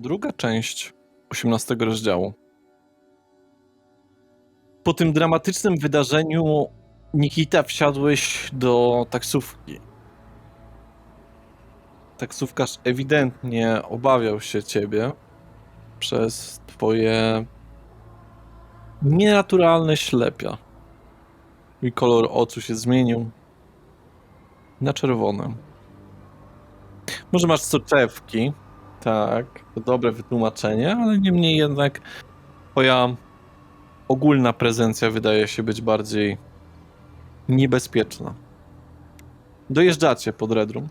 Druga część 18 rozdziału. Po tym dramatycznym wydarzeniu, Nikita, wsiadłeś do taksówki. Taksówkarz ewidentnie obawiał się ciebie przez twoje nienaturalne ślepia. I kolor oczu się zmienił na czerwony. Może masz soczewki, tak, to dobre wytłumaczenie, ale niemniej jednak twoja ogólna prezencja wydaje się być bardziej niebezpieczna. Dojeżdżacie pod Red Room,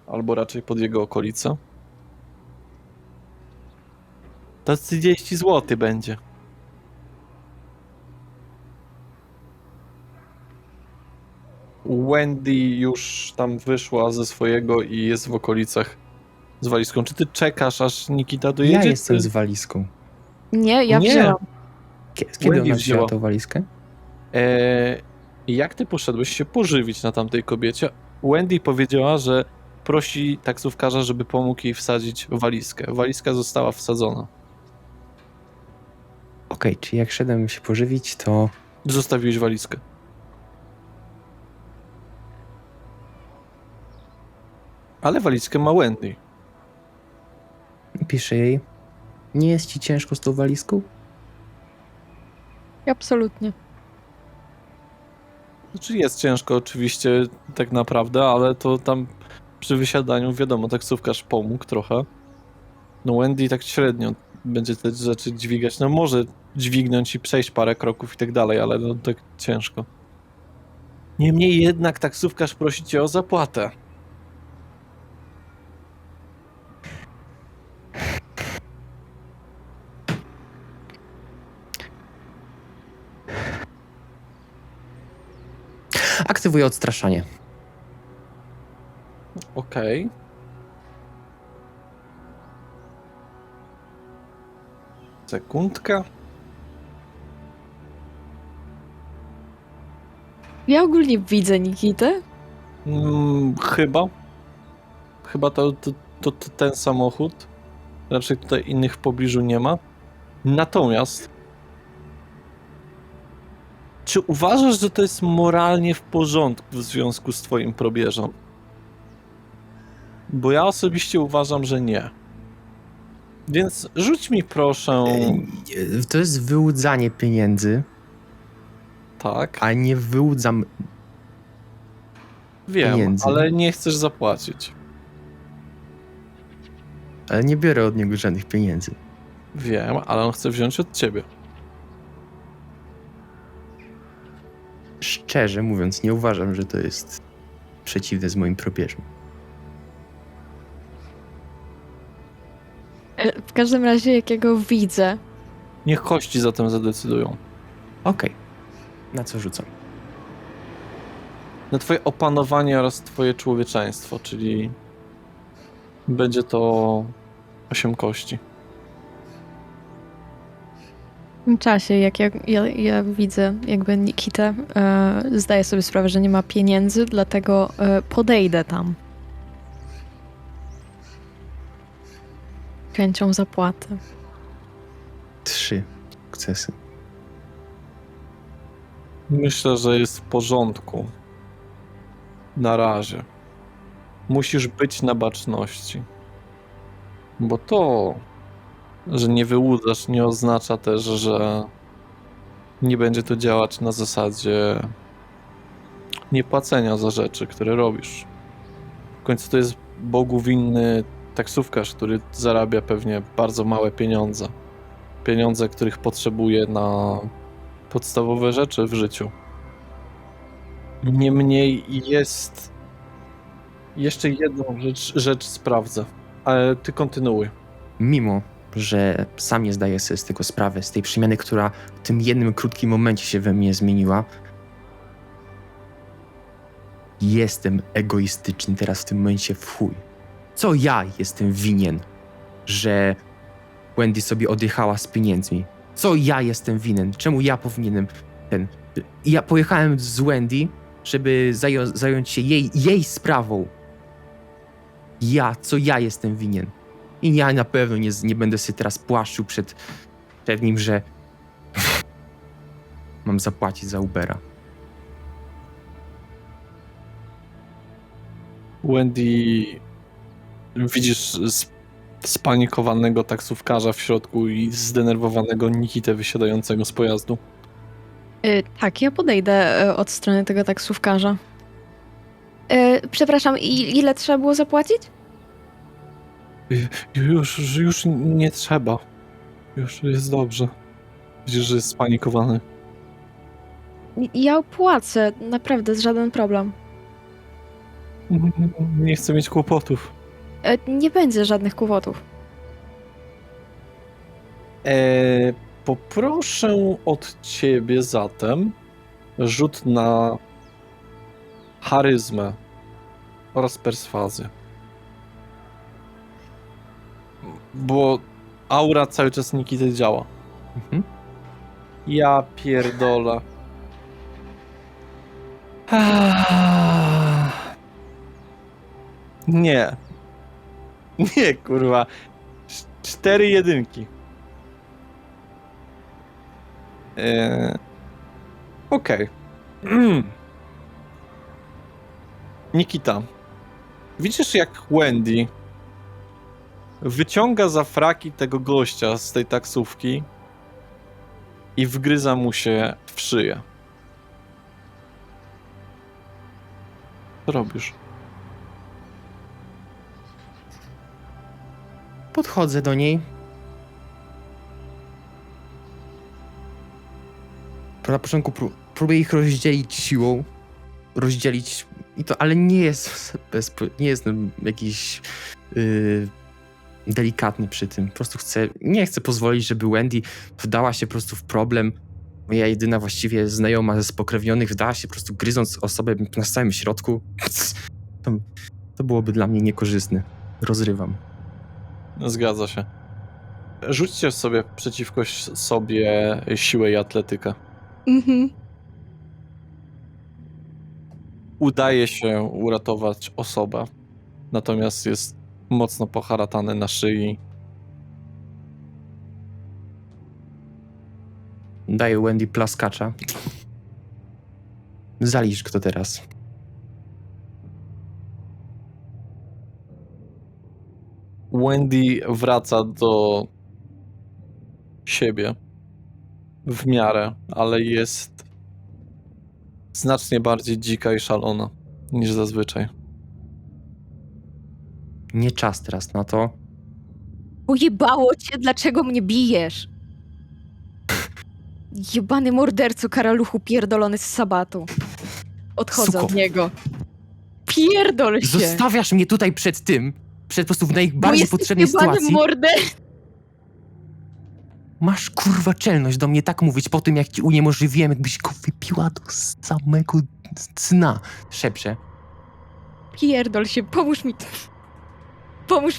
albo raczej pod jego okolice. To 30 zł będzie. Wendy już tam wyszła ze swojego i jest w okolicach z walizką. Czy ty czekasz, aż Nikita dojedzie? Ja jestem czy... z walizką. Nie, ja Nie. wzięłam. Kiedy Wendy ona wzięła. wzięła tą walizkę? Jak ty poszedłeś się pożywić na tamtej kobiecie? Wendy powiedziała, że prosi taksówkarza, żeby pomógł jej wsadzić walizkę. Walizka została wsadzona. Okej, czyli jak szedłem się pożywić, to Zostawiłeś walizkę. Ale walizkę ma Wendy. piszę jej. Nie jest ci ciężko z tą walizką? Absolutnie. Znaczy jest ciężko oczywiście tak naprawdę, ale to tam przy wysiadaniu wiadomo, taksówkarz pomógł trochę. No Wendy tak średnio będzie te rzeczy dźwigać. No może dźwignąć i przejść parę kroków i tak dalej, ale no tak ciężko. Niemniej jednak taksówkarz prosi cię o zapłatę. Aktywuję odstraszanie. Okej. Sekundka. Ja ogólnie widzę Nikitę. Chyba. Chyba to ten samochód. Raczej tutaj innych w pobliżu nie ma. Natomiast czy uważasz, że to jest moralnie w porządku w związku z twoim probierzem? Bo ja osobiście uważam, że nie. Więc rzuć mi proszę... To jest wyłudzanie pieniędzy, Tak, a nie wyłudzam wiem, pieniędzy. ale nie chcesz zapłacić. Ale nie biorę od niego żadnych pieniędzy. Wiem, ale on chce wziąć od ciebie. Szczerze mówiąc, nie uważam, że to jest przeciwne z moim probierzem. W każdym razie, jak ja go widzę, Niech kości zatem zadecydują. Okej. Na co rzucam? Na twoje opanowanie oraz twoje człowieczeństwo, czyli będzie to 8 kości. w tym czasie, jak ja widzę jakby Nikitę, zdaję sobie sprawę, że nie ma pieniędzy, dlatego podejdę tam. Chęcią zapłaty. 3 sukcesy. Myślę, że jest w porządku. Na razie. Musisz być na baczności. Bo to, że nie wyłudzasz, nie oznacza też, że nie będzie to działać na zasadzie niepłacenia za rzeczy, które robisz. W końcu to jest Bogu winny taksówkarz, który zarabia pewnie bardzo małe pieniądze. Pieniądze, których potrzebuje na podstawowe rzeczy w życiu. Niemniej jest jeszcze jedną rzecz sprawdzę, ale ty kontynuuj. Mimo, że sam nie zdaję sobie z tego sprawy, z tej przemiany, która w tym jednym krótkim momencie się we mnie zmieniła, jestem egoistyczny teraz w tym momencie w chuj. Co ja jestem winien, że Wendy sobie odjechała z pieniędzmi? Co ja jestem winien? Czemu ja powinienem Ja pojechałem z Wendy, żeby zająć się jej sprawą. Co ja jestem winien? I ja na pewno nie będę się teraz płaszczył przed nim, że mam zapłacić za Ubera. Wendy, widzisz spanikowanego taksówkarza w środku i zdenerwowanego Nikitę wysiadającego z pojazdu. Tak, ja podejdę od strony tego taksówkarza. Przepraszam, ile trzeba było zapłacić? Już nie trzeba. Już jest dobrze. Widzisz, że jest spanikowany. Ja opłacę, naprawdę, żaden problem. Nie chcę mieć kłopotów. Nie będzie żadnych kłopotów. Poproszę od ciebie zatem rzut na charyzmę oraz perswazję. Bo aura cały czas Nikity działa. Mhm. Ja pierdolę. Nie. Nie, kurwa. 4 jedynki. Okej. Nikita. Widzisz, jak Wendy wyciąga za fraki tego gościa z tej taksówki i wgryza mu się w szyję. Co robisz? Podchodzę do niej. Na początku próbuję ich rozdzielić siłą. Ale nie jest jakiś delikatny przy tym. Po prostu nie chcę pozwolić, żeby Wendy wdała się po prostu w problem. Moja jedyna właściwie znajoma ze spokrewnionych wdała się po prostu gryząc osobę na samym środku. To byłoby dla mnie niekorzystne. Rozrywam. Zgadza się. Rzućcie sobie przeciwko sobie siłę i atletykę. Mhm. Udaje się uratować osobę, natomiast jest mocno poharatany na szyi. Daję Wendy plaskacza. Zalicz kto teraz. Wendy wraca do siebie w miarę, ale jest znacznie bardziej dzika i szalona niż zazwyczaj. Nie czas teraz na to. Pojebało cię, dlaczego mnie bijesz? Jebany morderco, karaluchu pierdolony z sabatu. Odchodzę Suko. od niego. Pierdol się! Zostawiasz mnie tutaj przed po prostu w najbardziej potrzebnej sytuacji. Morderco! Masz kurwa czelność do mnie tak mówić po tym, jak ci uniemożliwiłem, jakbyś go wypiła do samego dna. Szepczę. Pierdol się, pomóż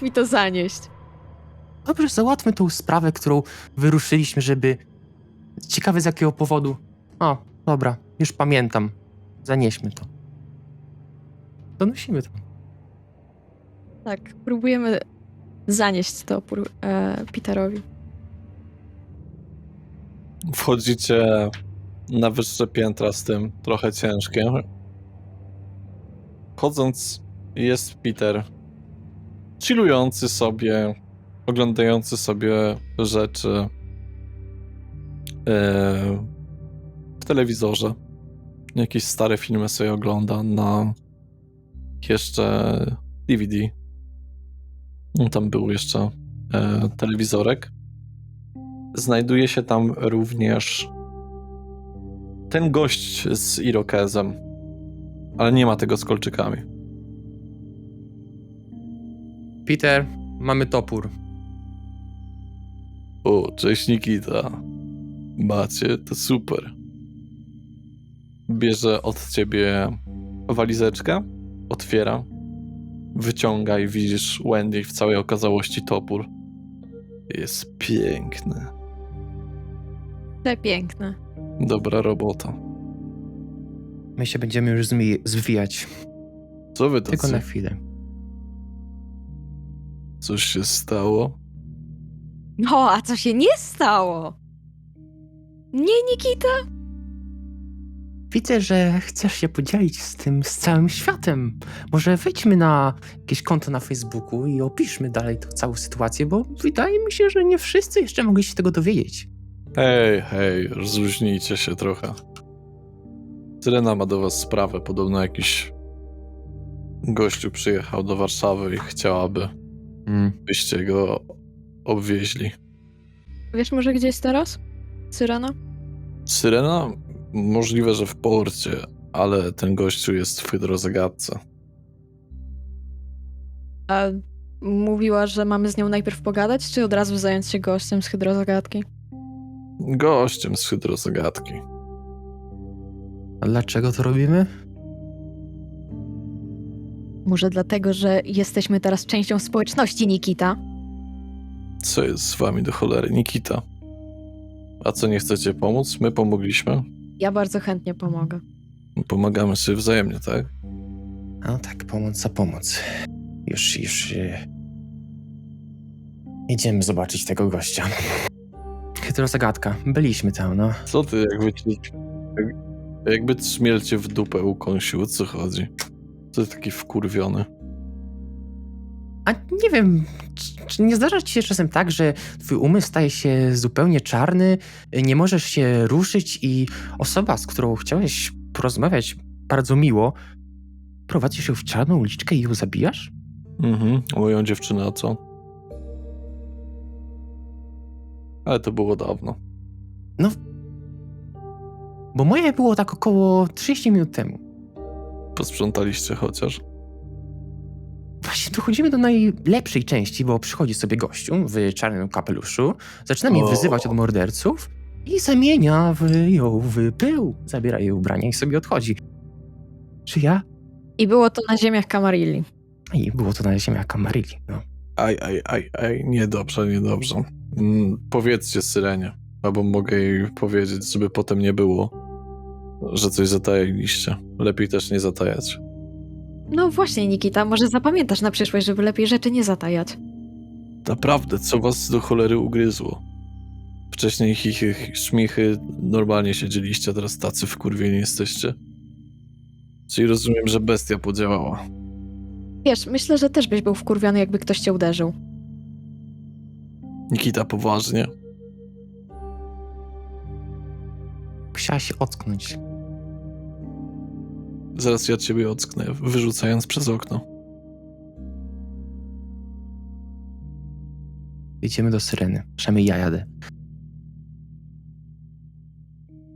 mi to zanieść. Dobrze, załatwmy tą sprawę, którą wyruszyliśmy, żeby... Ciekawe z jakiego powodu. O, dobra, już pamiętam. Zanieśmy to. Donosimy to. Tak, próbujemy zanieść to Peterowi. Wchodzicie na wyższe piętra z tym, trochę ciężkie. Wchodząc jest Peter, chillujący sobie, oglądający sobie rzeczy w telewizorze. Jakieś stare filmy sobie ogląda na jeszcze DVD. No, tam był jeszcze telewizorek. Znajduje się tam również ten gość z irokezem, ale nie ma tego z kolczykami. Peter, mamy topór. O, cześć Nikita. Macie, to super. Bierze od ciebie walizeczkę, otwiera, wyciąga i widzisz Wendy w całej okazałości topór. Jest piękny. Te piękne. Dobra robota. My się będziemy już zwijać. Co wy Tylko tacy? na chwilę. Coś się stało? No, a co się nie stało? Nie, Nikita? Widzę, że chcesz się podzielić z całym światem. Może wejdźmy na jakieś konto na Facebooku i opiszmy dalej tą całą sytuację, bo wydaje mi się, że nie wszyscy jeszcze mogli się tego dowiedzieć. Hej, rozluźnijcie się trochę. Syrena ma do was sprawę. Podobno jakiś gościu przyjechał do Warszawy i chciałaby, byście go obwieźli. Wiesz może gdzie jest teraz? Syrena? Syrena? Możliwe, że w porcie, ale ten gościu jest w hydrozagadce. A mówiła, że mamy z nią najpierw pogadać, czy od razu zająć się gościem z hydrozagadki? Gościem z hydrozagadki. A dlaczego to robimy? Może dlatego, że jesteśmy teraz częścią społeczności, Nikita? Co jest z wami do cholery? Nikita. A co, nie chcecie pomóc? My pomogliśmy. Ja bardzo chętnie pomogę. Pomagamy sobie wzajemnie, tak? No tak, pomoc za pomoc. Już idziemy zobaczyć tego gościa. Hydrozagadka. Byliśmy tam, no. Co ty, jakby trzmiel cię w dupę ukąsił, o co chodzi? Co ty taki wkurwiony? A nie wiem, czy nie zdarza ci się czasem tak, że twój umysł staje się zupełnie czarny, nie możesz się ruszyć i osoba, z którą chciałeś porozmawiać bardzo miło, prowadzisz ją w czarną uliczkę i ją zabijasz? Moją dziewczynę, a co? Ale to było dawno. No, bo moje było tak około 30 minut temu. Posprzątaliście chociaż? Właśnie dochodzimy do najlepszej części, bo przychodzi sobie gościu w czarnym kapeluszu, zaczyna mnie wyzywać od morderców i zamienia ją w pył. Zabiera jej ubrania i sobie odchodzi. Czy ja? I było to na ziemiach Kamarilli. I było to na ziemiach Kamarilli, no. Niedobrze. Powiedzcie Syrenie, albo mogę jej powiedzieć, żeby potem nie było, że coś zatajiliście. Lepiej też nie zatajać. No właśnie, Nikita, może zapamiętasz na przyszłość, żeby lepiej rzeczy nie zatajać. Naprawdę, co was do cholery ugryzło? Wcześniej chichy, szmichy, normalnie siedzieliście, a teraz tacy wkurwieni jesteście? Czyli rozumiem, że bestia podziałała. Wiesz, myślę, że też byś był wkurwiony, jakby ktoś cię uderzył. Nikita, poważnie? Musiała się ocknąć. Zaraz ja ciebie ocknę, wyrzucając przez okno. Jedziemy do Syreny. Przynajmniej ja jadę.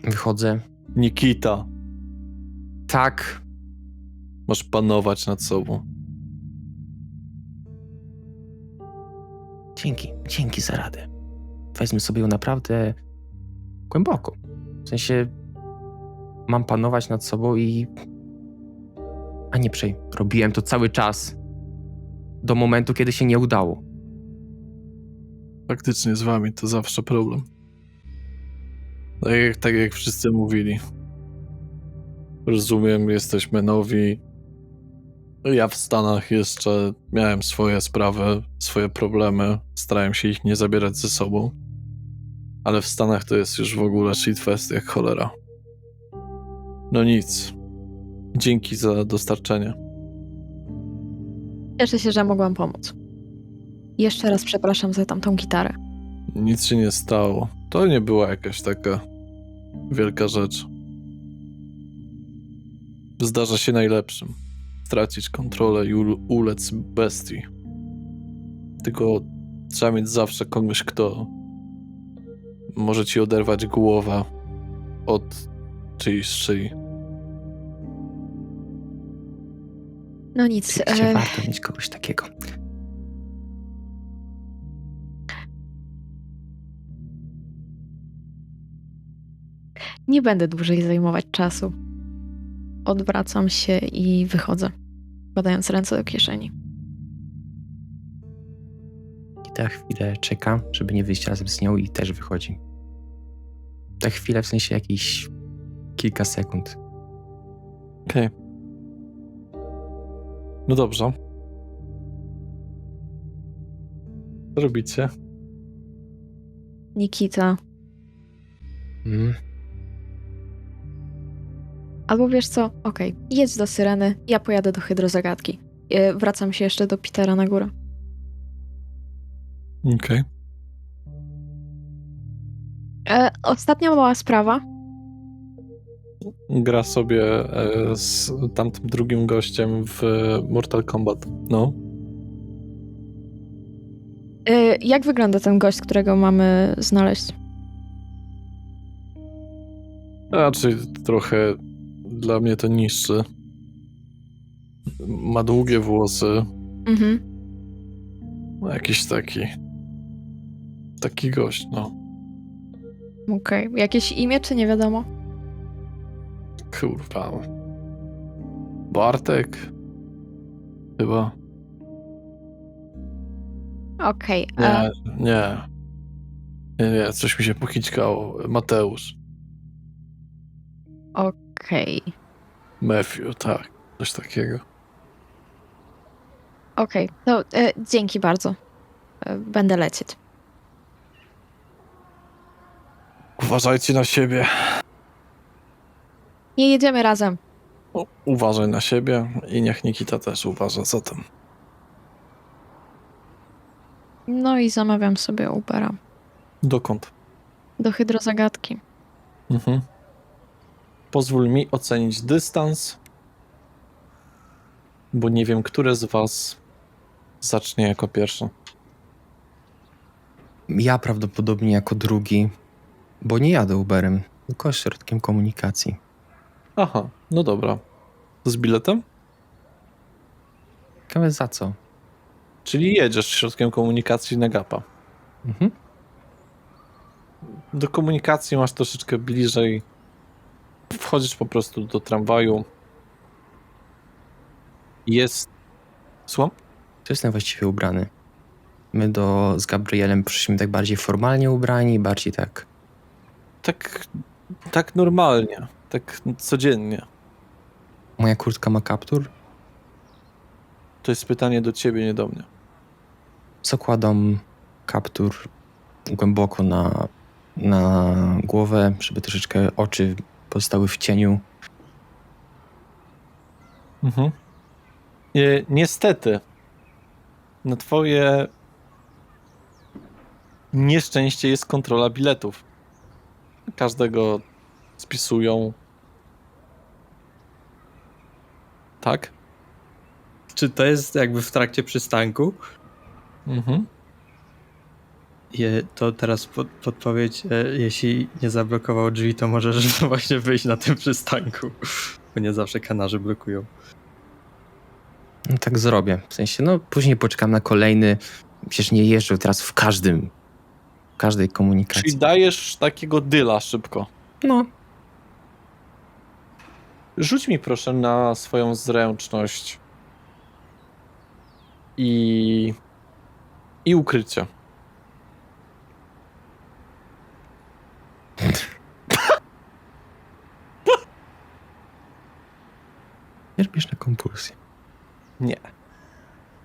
Wychodzę. Nikita, Tak. masz panować nad sobą. Dzięki za radę. Wezmę sobie ją naprawdę głęboko. W sensie mam panować nad sobą i... A nie przej. Robiłem to cały czas. Do momentu, kiedy się nie udało. Faktycznie z wami to zawsze problem. Tak jak wszyscy mówili. Rozumiem, jesteśmy nowi. Ja w Stanach jeszcze miałem swoje sprawy, swoje problemy. Starałem się ich nie zabierać ze sobą. Ale w Stanach to jest już w ogóle shitfest jak cholera. No nic. Dzięki za dostarczenie. Cieszę się, że mogłam pomóc. Jeszcze raz przepraszam za tamtą gitarę. Nic się nie stało. To nie była jakaś taka wielka rzecz. Zdarza się najlepszym. Stracić kontrolę i ulec bestii. Tylko trzeba mieć zawsze kogoś, kto może ci oderwać głowę od czyjejś szyi. No nic. Rzeczywiście warto mieć kogoś takiego. Nie będę dłużej zajmować czasu. Odwracam się i wychodzę, wkładając ręce do kieszeni. I ta chwilę czeka, żeby nie wyjść razem z nią i też wychodzi. Ta chwilę w sensie jakieś kilka sekund. Okej. No dobrze. Co robicie? Nikita. Mm. Albo wiesz co? Okej, jedź do Syreny, ja pojadę do Hydrozagadki. Wracam się jeszcze do Petera na górę. Okej. Ostatnia mała sprawa. Gra sobie z tamtym drugim gościem w Mortal Kombat. No. Jak wygląda ten gość, którego mamy znaleźć? Raczej trochę dla mnie to niższy. Ma długie włosy. Mhm. Jakiś taki gość, no. Okej. Jakieś imię, czy nie wiadomo? Kurwa. Bartek? Chyba. Okej. Nie, coś mi się pokićkało. Mateusz. Okej. Matthew, tak. Coś takiego. Okej. To dzięki bardzo. Będę lecieć. Uważajcie na siebie. Nie jedziemy razem. Uważaj na siebie i niech Nikita też uważa za tym. No i zamawiam sobie Ubera. Dokąd? Do Hydrozagadki. Mhm. Pozwól mi ocenić dystans, bo nie wiem, które z was zacznie jako pierwszy. Ja prawdopodobnie jako drugi, bo nie jadę Uberem, tylko środkiem komunikacji. Aha, no dobra. Z biletem? Ciekawe za co? Czyli jedziesz środkiem komunikacji na gapa. Mhm. Do komunikacji masz troszeczkę bliżej. Wchodzisz po prostu do tramwaju. Jest... Słucham? To jestem właściwie ubrany. My z Gabrielem przyszliśmy tak bardziej formalnie ubrani, bardziej tak... Tak normalnie. Tak codziennie. Moja kurtka ma kaptur, To jest pytanie do ciebie, nie do mnie. zakładam kaptur głęboko na głowę, żeby troszeczkę oczy pozostały w cieniu. Mhm. Niestety, na twoje nieszczęście jest kontrola biletów. Każdego spisują. Tak? Czy to jest jakby w trakcie przystanku? Mhm. To teraz podpowiedź, jeśli nie zablokował drzwi, to możesz właśnie wyjść na tym przystanku, bo nie zawsze kanarze blokują. No tak zrobię. W sensie, no później poczekam na kolejny. Przecież nie jeżdżę teraz w każdej komunikacji. Czyli dajesz takiego dyla szybko. No, Rzuć mi proszę na swoją zręczność i ukrycie. cierpisz na kompulsję. Nie.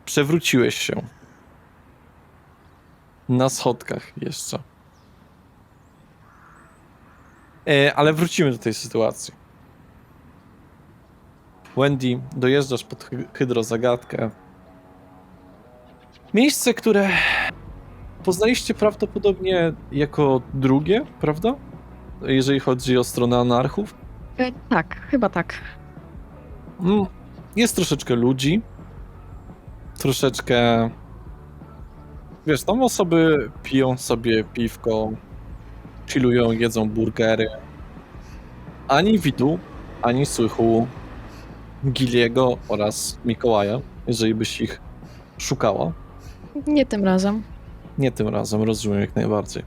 Przewróciłeś się. Na schodkach jeszcze. Ale wrócimy do tej sytuacji. Wendy, dojeżdżasz pod Hydrozagadkę. Miejsce, które poznaliście prawdopodobnie jako drugie, prawda? Jeżeli chodzi o stronę anarchów. Tak, chyba tak. Jest troszeczkę ludzi. Troszeczkę... Wiesz, tam osoby piją sobie piwko, chillują, jedzą burgery. Ani widu, ani słychu Giliego oraz Mikołaja, jeżeli byś ich szukała. Nie tym razem. Nie tym razem, rozumiem jak najbardziej.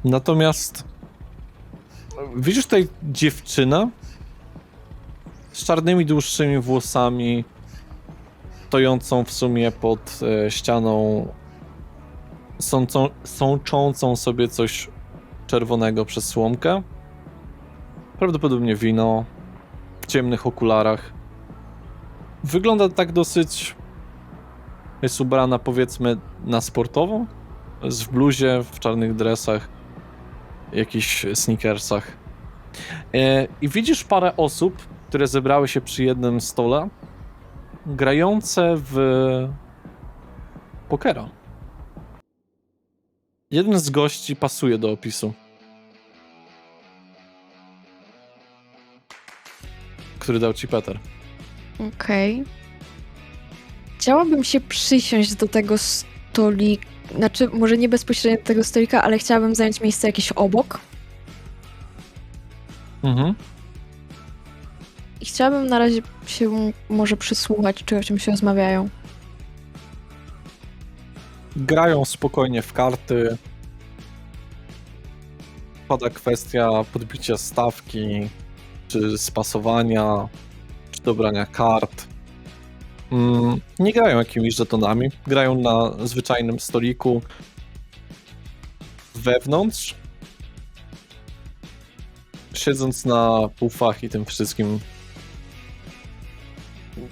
Natomiast widzisz tutaj dziewczynę z czarnymi, dłuższymi włosami, stojącą w sumie pod ścianą, sączącą sobie coś czerwonego przez słomkę. Prawdopodobnie wino, w ciemnych okularach. Wygląda tak dosyć Jest ubrana, powiedzmy, na sportową. Jest w bluzie, w czarnych dresach, jakichś sneakersach. I widzisz parę osób, które zebrały się przy jednym stole, grające w pokera. Jeden z gości pasuje do opisu. Który dał ci Peter. Okej. Chciałabym się przysiąść do tego stolika, znaczy może nie bezpośrednio do tego stolika, ale chciałabym zająć miejsce jakieś obok. Mhm. I chciałabym na razie się może przysłuchać, czy o czym się rozmawiają. Grają spokojnie w karty. Pada kwestia podbicia stawki, czy spasowania, czy dobrania kart. Nie grają jakimiś żetonami. Grają na zwyczajnym stoliku. Wewnątrz, siedząc na półfach i tym wszystkim,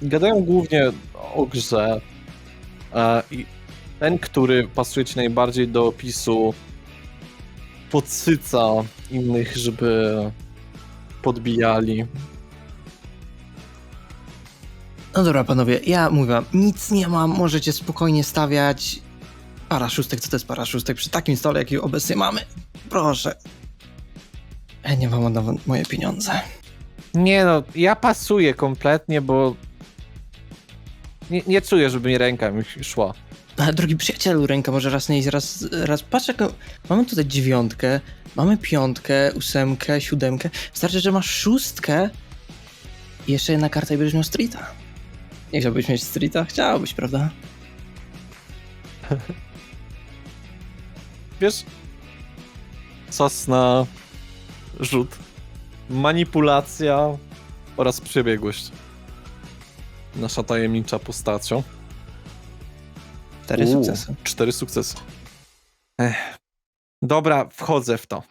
gadają głównie o grze. I ten, który pasuje ci najbardziej do opisu, podsyca innych, żeby podbijali. No dobra, panowie, ja mówię wam, nic nie mam, możecie spokojnie stawiać. Para szóstek, co to jest para szóstek? Przy takim stole, jaki obecnie mamy? Proszę. Ja nie wam oddam moje pieniądze. Nie no, ja pasuję kompletnie, bo nie czuję, żeby mi ręka mi szła. Ale drogi przyjacielu, ręka może raz nie iść, raz. Patrz, mamy tutaj 9, mamy 5, 8, 7. Wystarczy, że masz 6 i jeszcze jedna karta i będziesz miał streeta. Nie chciałbyś mieć streeta? Chciałbyś, prawda? Wiesz, czas na rzut. Manipulacja oraz przebiegłość. Nasza tajemnicza postacią. 4 sukcesy. 4 sukcesy. Dobra, wchodzę w to.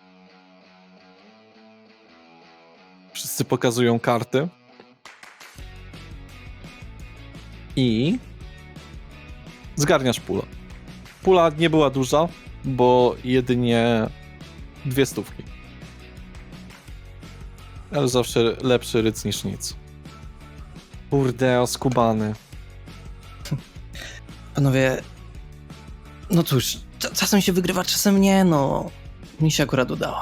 Wszyscy pokazują karty. I zgarniasz pulę. Pula nie była duża, bo jedynie 2 stówki. Ale zawsze lepszy ryc niż nic. Kurde, oskubany. Panowie, no cóż, czasem się wygrywa, czasem nie, no. Mi się akurat udało.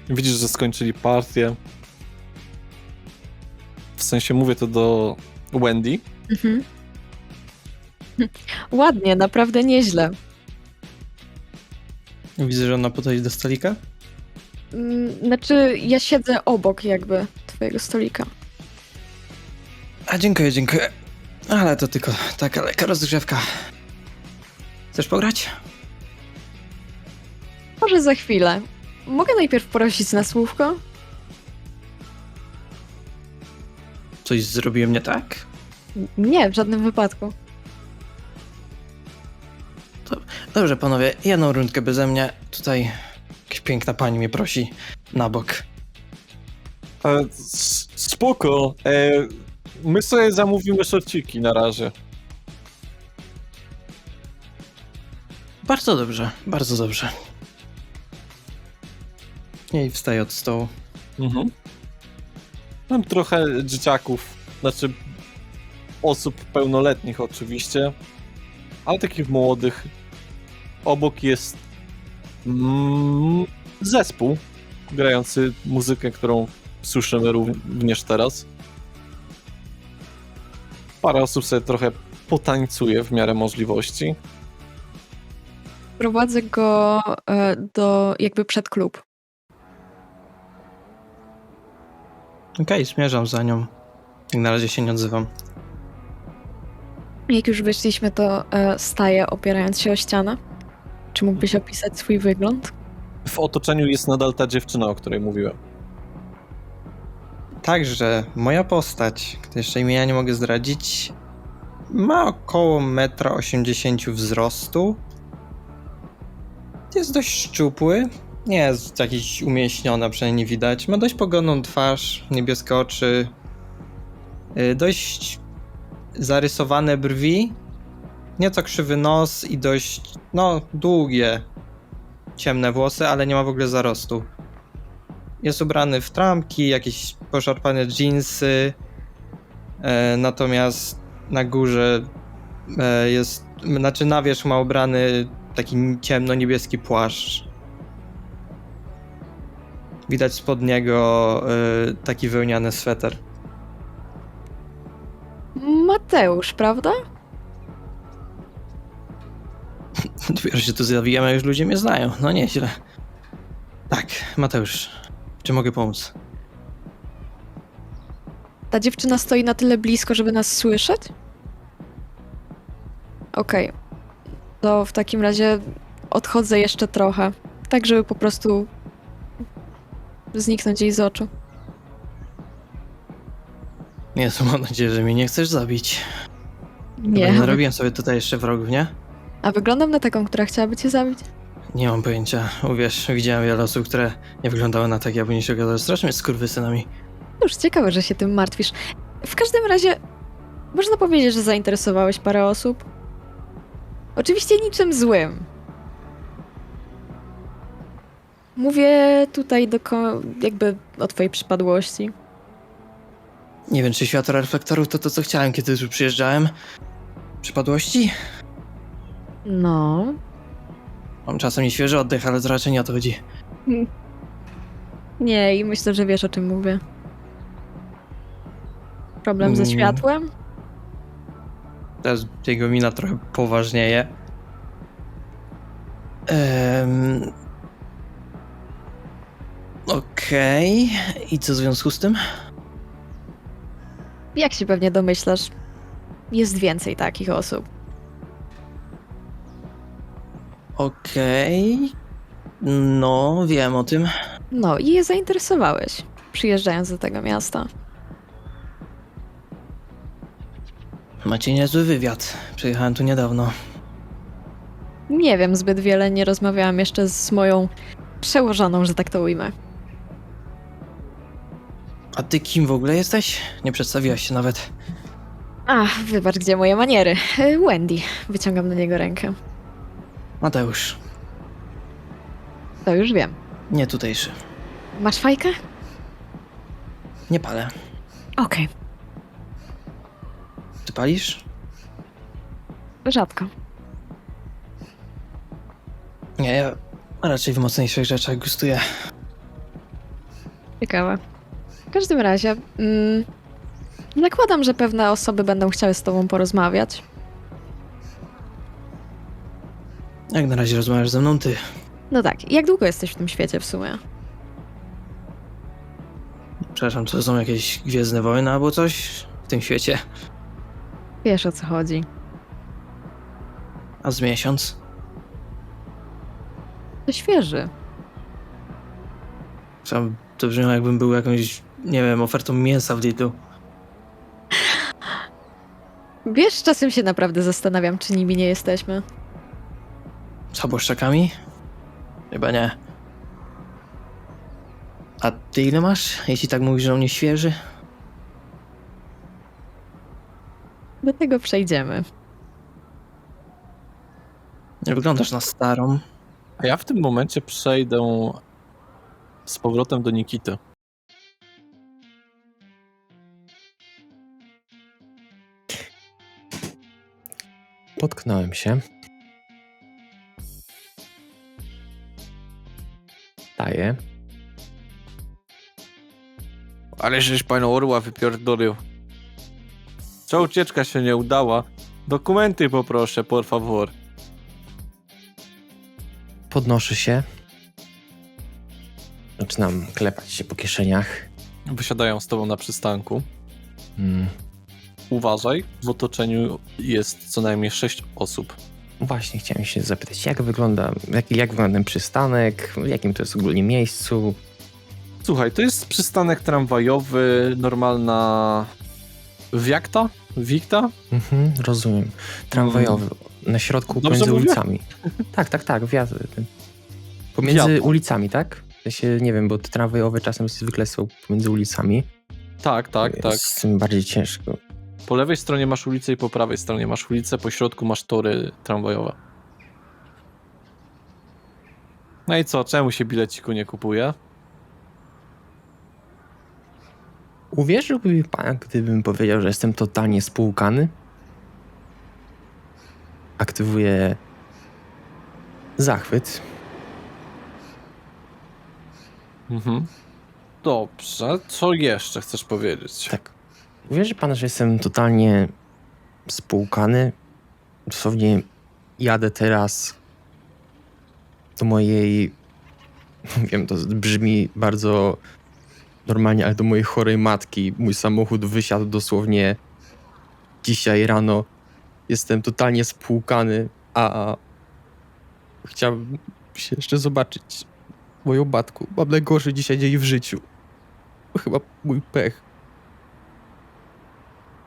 Widzisz, że skończyli partię. W sensie mówię to do Wendy. Mhm. Ładnie, naprawdę nieźle. Widzę, że ona podchodzi do stolika. Znaczy, ja siedzę obok jakby twojego stolika. A dziękuję, dziękuję. Ale to tylko taka lekka rozgrzewka. Chcesz pograć? Może za chwilę. Mogę najpierw prosić na słówko? Coś zrobiłem nie tak? Nie, w żadnym wypadku. Dobrze, panowie, jedną rundkę beze mnie. Tutaj jakaś piękna pani mnie prosi na bok. Spoko. My sobie zamówimy szorciki na razie. Bardzo dobrze, bardzo dobrze. I wstaję od stołu. Mhm. Mam trochę dzieciaków, znaczy osób pełnoletnich oczywiście, ale takich młodych. Obok jest zespół grający muzykę, którą słyszymy również teraz. Parę osób sobie trochę potańcuje w miarę możliwości. Prowadzę go do jakby przed klub. Okej, zmierzam za nią. Jak na razie się nie odzywam. Jak już wyszliśmy, to staję opierając się o ścianę. Czy mógłbyś opisać swój wygląd? W otoczeniu jest nadal ta dziewczyna, o której mówiłem. Także moja postać, gdy jeszcze imienia nie mogę zdradzić, ma około 1,80 m wzrostu. Jest dość szczupły. Nie jest jakiś umieśniona, przynajmniej nie widać. Ma dość pogodną twarz, niebieskie oczy, dość zarysowane brwi, nieco krzywy nos i dość, no, długie, ciemne włosy, ale nie ma w ogóle zarostu. Jest ubrany w trampki, jakieś poszarpane dżinsy, natomiast na górze na wierzch ma ubrany taki ciemno-niebieski płaszcz. Widać spod niego taki wełniany sweter. Mateusz, prawda? Dopiero się tu zawijamy, a już ludzie mnie znają. No nieźle. Tak, Mateusz. Czy mogę pomóc? Ta dziewczyna stoi na tyle blisko, żeby nas słyszeć? Okej. To w takim razie odchodzę jeszcze trochę. Tak, żeby po prostu zniknąć jej z oczu. Jezu, mam nadzieję, że mnie nie chcesz zabić. Nie. Chyba nie narobiłem sobie tutaj jeszcze wrogów, nie? A wyglądam na taką, która chciałaby cię zabić? Nie mam pojęcia. Uwierz, widziałem wiele osób, które nie wyglądały na takie, a później się okazały strasznie skurwysynami. Już ciekawe, że się tym martwisz. W każdym razie można powiedzieć, że zainteresowałeś parę osób. Oczywiście niczym złym. Mówię tutaj jakby o twojej przypadłości. Nie wiem, czy światło reflektorów to co chciałem, kiedy tu przyjeżdżałem. Przypadłości? No. Mam czasem nieświeży oddech, ale to raczej nie o to chodzi. Nie, i myślę, że wiesz, o czym mówię. Problem ze światłem? Teraz jego mina trochę poważnieje. Okej. I co w związku z tym? Jak się pewnie domyślasz, jest więcej takich osób. Okej. No, wiem o tym. No i je zainteresowałeś, przyjeżdżając do tego miasta. Macie niezły wywiad. Przyjechałem tu niedawno. Nie wiem zbyt wiele, nie rozmawiałam jeszcze z moją przełożoną, że tak to ujmę. A ty kim w ogóle jesteś? Nie przedstawiłaś się nawet. Ach, wybacz, gdzie moje maniery. Wendy. Wyciągam na niego rękę. Mateusz. To już wiem. Nie tutejszy. Masz fajkę? Nie palę. Okej, Ty palisz? rzadko. Nie, ja raczej w mocniejszych rzeczach gustuję. Ciekawe. W każdym razie, zakładam, że pewne osoby będą chciały z tobą porozmawiać. Jak na razie rozmawiasz ze mną ty. No tak, jak długo jesteś w tym świecie w sumie? Przepraszam, to są jakieś Gwiezdne Wojny albo coś w tym świecie? Wiesz, o co chodzi. A z miesiąc? To świeży. Sam to brzmiało jakbym był jakąś, nie wiem, ofertą mięsa w Lidlu. Wiesz, czasem się naprawdę zastanawiam, czy nimi nie jesteśmy. Z obłoszczakami? Chyba nie. A ty ile masz, jeśli tak mówisz, że on nie świeży? Do tego przejdziemy. Nie wyglądasz na starą. A ja w tym momencie przejdę z powrotem do Nikity. Potknąłem się. Daję. Ale żeś panu orła wypierdolił. Co ucieczka się nie udała? Dokumenty poproszę, por favor. Podnoszę się. Zaczynam klepać się po kieszeniach. Wysiadają z tobą na przystanku. Mm. Uważaj, w otoczeniu jest co najmniej 6 osób. Właśnie chciałem się zapytać, jak wygląda ten przystanek, w jakim to jest ogólnie miejscu. Słuchaj, to jest przystanek tramwajowy, normalna Wikta? Rozumiem. Tramwajowy, na środku Dobrze pomiędzy mówię? ulicami. Tak, pomiędzy Wiatr. ulicami, tak? Ja się nie wiem, bo te tramwajowe czasem zwykle są pomiędzy ulicami. Tak. Z tym bardziej ciężko. Po lewej stronie masz ulicę i po prawej stronie masz ulicę, po środku masz tory tramwajowe. No i co, czemu się bileciku nie kupuje? Uwierzyłby mi pan, gdybym powiedział, że jestem totalnie spłukany? Aktywuję zachwyt. Mhm. Dobrze, co jeszcze chcesz powiedzieć? Tak. Uwierzy pan, że jestem totalnie spłukany? Dosłownie jadę teraz do mojej... Wiem, to brzmi bardzo normalnie, ale do mojej chorej matki. Mój samochód wysiadł dosłownie dzisiaj rano. Jestem totalnie spłukany, a chciałbym się jeszcze zobaczyć moją matkę. Mam najgorszy dzisiaj dzień w życiu. Chyba mój pech.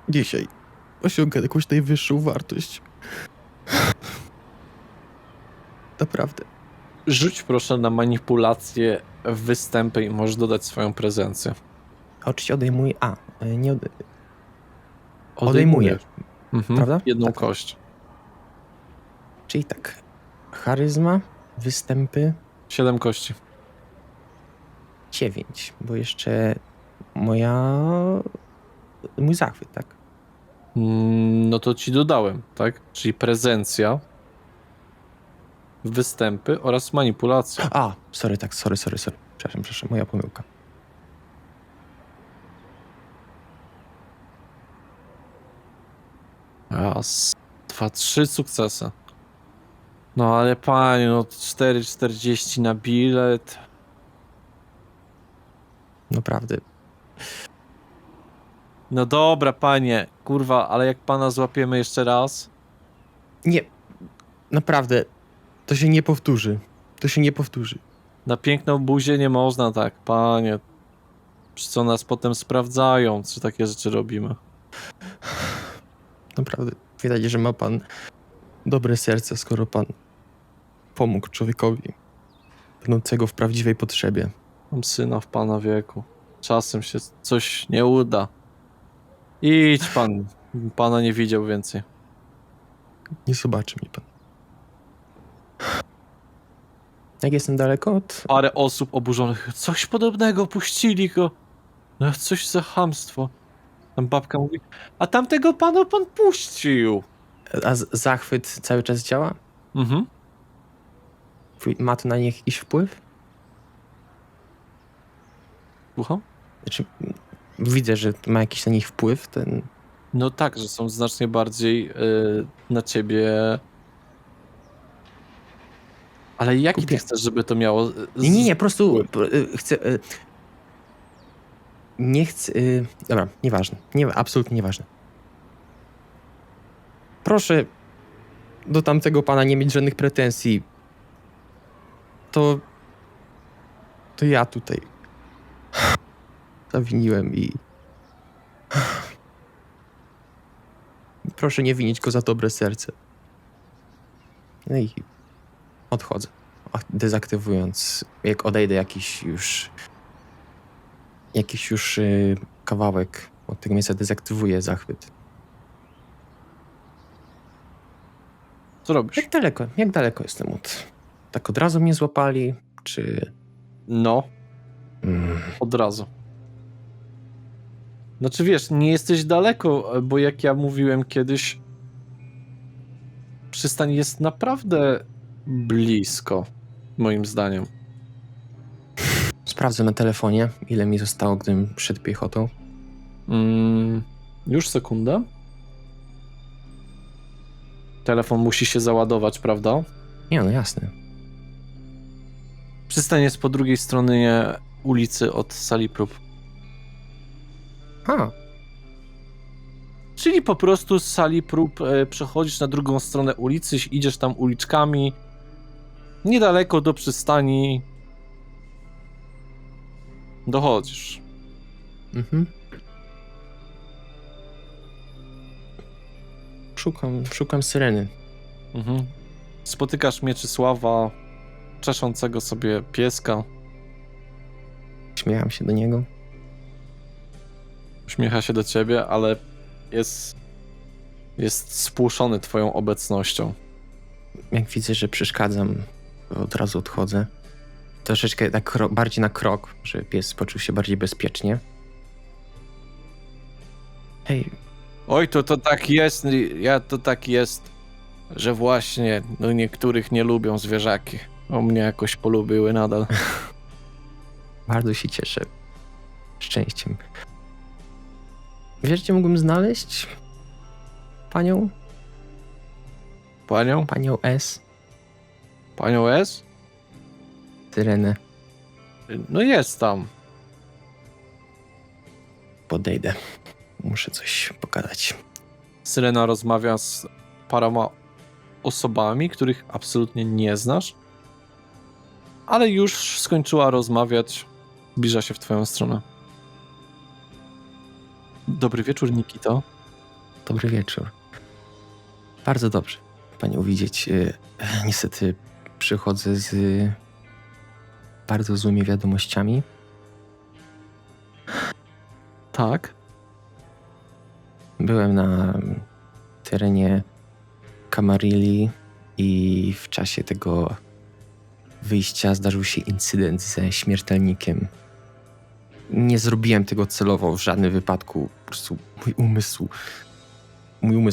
Dzisiaj osiąga jakąś najwyższą wartość. Naprawdę. Rzuć proszę na manipulację występy i możesz dodać swoją prezencję. Oczywiście odejmuję. Nie odejmuję. Mhm. Prawda? Jedną Tak. kość. Czyli tak. Charyzma, występy 7 kości. 9, bo jeszcze mój zachwyt, tak? No to ci dodałem, tak? Czyli prezencja, występy oraz manipulacja. Sorry. Przepraszam, moja pomyłka. Raz, dwa, 3 sukcesy. No ale panie, no 4,40 na bilet. Naprawdę. No dobra, panie, kurwa, ale jak pana złapiemy jeszcze raz? Nie, naprawdę. To się nie powtórzy. Na piękną buzię nie można tak, panie. Przy co nas potem sprawdzają, czy takie rzeczy robimy. Naprawdę. Widać, że ma pan dobre serce, skoro pan pomógł człowiekowi będącego w prawdziwej potrzebie. Mam syna w pana wieku. Czasem się coś nie uda. Idź pan. Pana nie widział więcej. Nie zobaczy mi pan. Jak jestem daleko od... Parę osób oburzonych. Coś podobnego, puścili go. No coś za chamstwo. Tam babka mówi, a tamtego pana pan puścił. A zachwyt cały czas działa? Mhm. Ma to na nich jakiś wpływ? Słucham? Znaczy, widzę, że ma jakiś na nich wpływ, ten... No tak, że są znacznie bardziej na ciebie. Ale jaki ty Kupię. chcesz, żeby to miało? Nie, po prostu chcę... Nie chcę... Dobra, nieważne. Absolutnie nieważne. Proszę do tamtego pana nie mieć żadnych pretensji. To ja tutaj zawiniłem i... Proszę nie winić go za dobre serce. No i odchodzę. Dezaktywując, jak odejdę jakiś już kawałek od tego miejsca, dezaktywuję zachwyt. Co robisz? Jak daleko jestem od... Tak od razu mnie złapali, czy... No, od razu. Znaczy wiesz, nie jesteś daleko, bo jak ja mówiłem kiedyś, przystań jest naprawdę blisko, moim zdaniem. Sprawdzę na telefonie, ile mi zostało, gdybym szedł piechotą. Już sekundę. Telefon musi się załadować, prawda? Nie, no jasne. Przystań jest po drugiej stronie ulicy od sali prób. Czyli po prostu z sali prób przechodzisz na drugą stronę ulicy, idziesz tam uliczkami, niedaleko do przystani dochodzisz. Mhm. Szukam syreny. Mhm. Spotykasz Mieczysława, czeszącego sobie pieska. Śmiecham się do niego. Uśmiecha się do ciebie, ale jest spłuszony twoją obecnością. Jak widzę, że przeszkadzam, to od razu odchodzę. Troszeczkę tak bardziej na krok, żeby pies poczuł się bardziej bezpiecznie. Hej, Oj, to tak jest, to tak jest, że właśnie no niektórych nie lubią zwierzaki. O mnie jakoś polubiły nadal. bardzo się cieszę. Szczęściem. Wiesz, gdzie mógłbym znaleźć panią? Panią S? Panią S? Syrenę. No jest tam. Podejdę. Muszę coś pogadać. Syrena rozmawia z paroma osobami, których absolutnie nie znasz, ale już skończyła rozmawiać, zbliża się w twoją stronę. Dobry wieczór, Nikito. Dobry wieczór. Bardzo dobrze panią widzieć. Niestety przychodzę z bardzo złymi wiadomościami. Tak? Byłem na terenie Camarilli i w czasie tego wyjścia zdarzył się incydent ze śmiertelnikiem. Nie zrobiłem tego celowo w żadnym wypadku. Po prostu mój umysł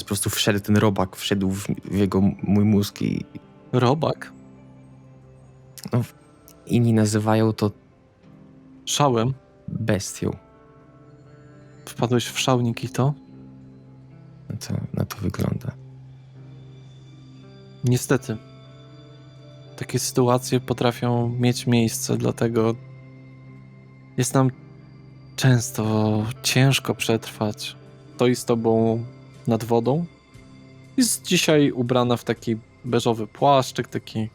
po prostu wszedł, ten robak wszedł w mój mózg i Robak? inni nazywają to Szałem? bestią. Wpadłeś w szał, Nikito? Na to wygląda. Niestety. Takie sytuacje potrafią mieć miejsce, dlatego jest nam często ciężko przetrwać. Stoi z tobą nad wodą. Jest dzisiaj ubrana w taki beżowy płaszczyk, taki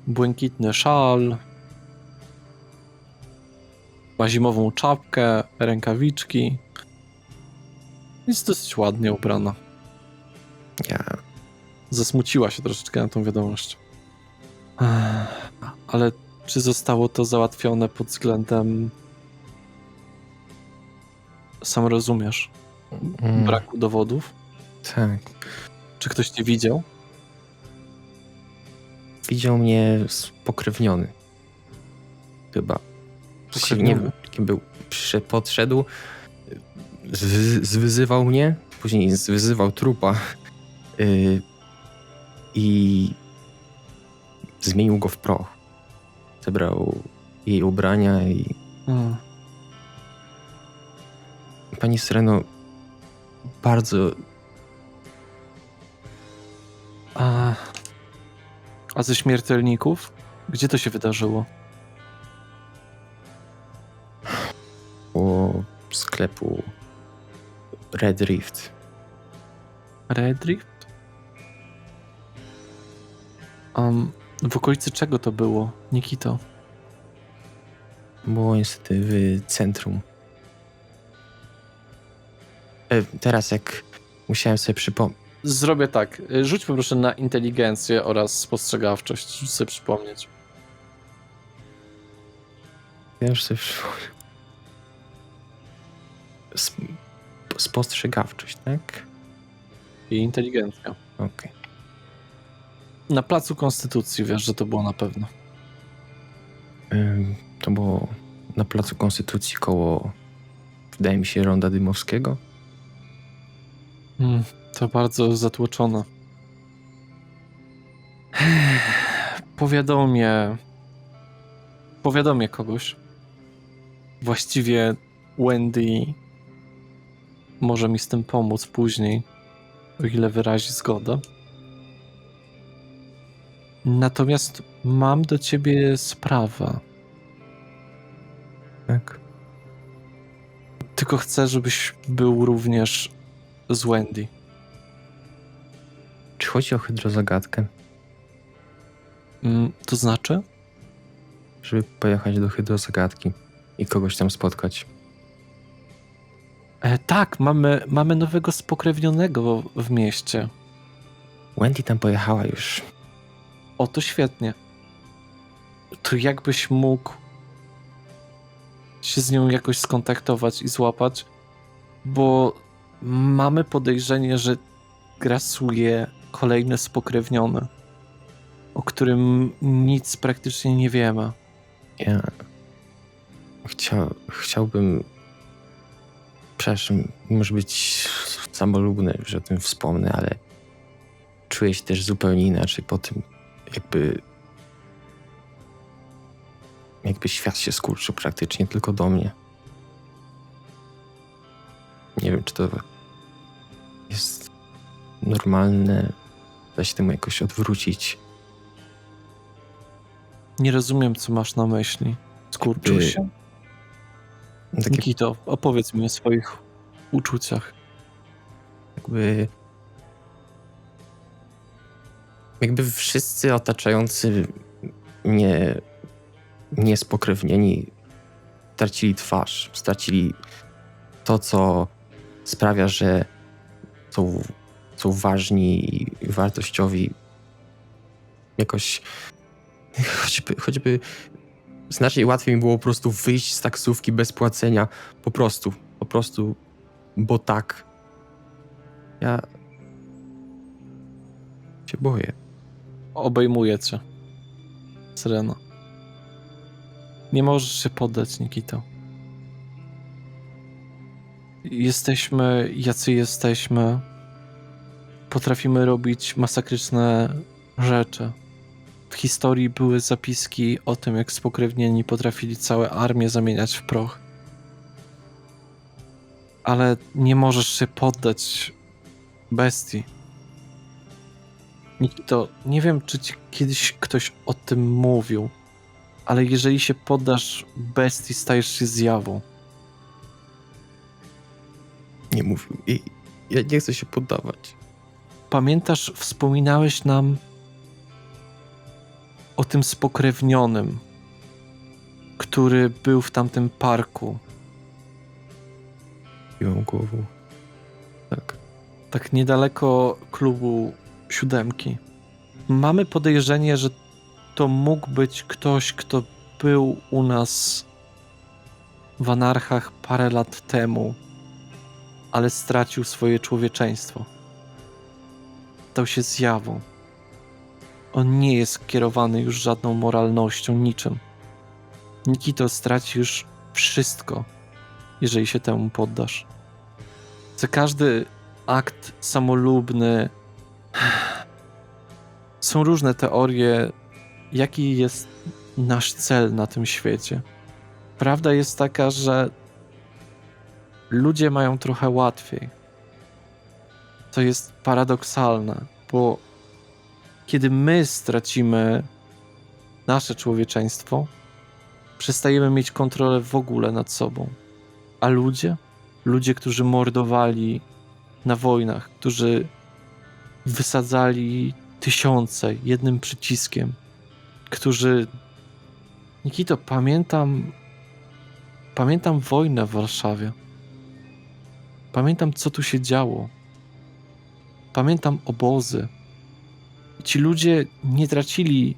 błękitny szal. Ma zimową czapkę, rękawiczki. Jest dosyć ładnie ubrana. Ja Zasmuciła się troszeczkę na tą wiadomość. Ale czy zostało to załatwione pod względem... Sam rozumiesz, braku dowodów? tak. Czy ktoś cię widział? Widział mnie spokrewniony. Chyba. Spokrewniony? Nie wiem, kim był. Podszedł, zwyzywał mnie, później zwyzywał trupa i zmienił go w proch. Zebrał jej ubrania i... Pani Syreno, bardzo... A ze śmiertelników? Gdzie to się wydarzyło? koło sklepu Red Rift. Red Rift? W okolicy czego to było, Nikito? Było niestety w centrum. Teraz jak musiałem sobie przypomnieć. Zrobię tak. Rzuć proszę na inteligencję oraz spostrzegawczość, żeby sobie przypomnieć. Ja już sobie spostrzegawczość, tak? I inteligencja. Okej. Na Placu Konstytucji wiesz, że to było na pewno. To było na Placu Konstytucji koło, wydaje mi się, Ronda Dymowskiego. To bardzo zatłoczone. Powiadomię kogoś. Właściwie Wendy może mi z tym pomóc później, o ile wyrazi zgodę. Natomiast mam do ciebie sprawę. Tak. Tylko chcę, żebyś był również z Wendy. Czy chodzi o hydrozagadkę? To znaczy? Żeby pojechać do hydrozagadki i kogoś tam spotkać. Tak, mamy nowego spokrewnionego w mieście. Wendy tam pojechała już. O, to świetnie. To jakbyś mógł się z nią jakoś skontaktować i złapać, bo mamy podejrzenie, że grasuje kolejny spokrewniony, o którym nic praktycznie nie wiemy. Ja chciałbym, przepraszam, może być samolubny, że o tym wspomnę, ale czuję się też zupełnie inaczej po tym, jakby świat się skurczył praktycznie tylko do mnie. Nie wiem, czy to jest normalne, da się temu jakoś odwrócić. Nie rozumiem, co masz na myśli. Skurczył Jakby- się? Takie Nikito, opowiedz mi o swoich uczuciach. jakby wszyscy otaczający mnie niespokrewnieni stracili twarz, stracili to, co sprawia, że są ważni i wartościowi. Jakoś choćby znacznie łatwiej mi było po prostu wyjść z taksówki bez płacenia. Po prostu, bo tak. Ja się boję. Obejmuję cię. Syrena. Nie możesz się poddać, Nikito. Jesteśmy, jacy jesteśmy. Potrafimy robić masakryczne rzeczy. W historii były zapiski o tym, jak spokrewnieni potrafili całe armie zamieniać w proch. Ale nie możesz się poddać bestii. Nikito, nie wiem, czy ci kiedyś ktoś o tym mówił, ale jeżeli się poddasz bestii, stajesz się zjawą. Nie mówił. I ja nie chcę się poddawać. Pamiętasz, wspominałeś nam o tym spokrewnionym, który był w tamtym parku. Biłą głową. Tak. Tak niedaleko klubu 7. Mamy podejrzenie, że to mógł być ktoś, kto był u nas w Anarchach parę lat temu, ale stracił swoje człowieczeństwo. Stał się zjawą. On nie jest kierowany już żadną moralnością, niczym. Nikito straci już wszystko, jeżeli się temu poddasz. Za każdy akt samolubny są różne teorie, jaki jest nasz cel na tym świecie. Prawda jest taka, że ludzie mają trochę łatwiej. To jest paradoksalne, bo kiedy my stracimy nasze człowieczeństwo, przestajemy mieć kontrolę w ogóle nad sobą. A ludzie, którzy mordowali na wojnach, którzy wysadzali tysiące jednym przyciskiem, którzy... Nikito, pamiętam wojnę w Warszawie. Pamiętam, co tu się działo. Pamiętam obozy. Ci ludzie nie tracili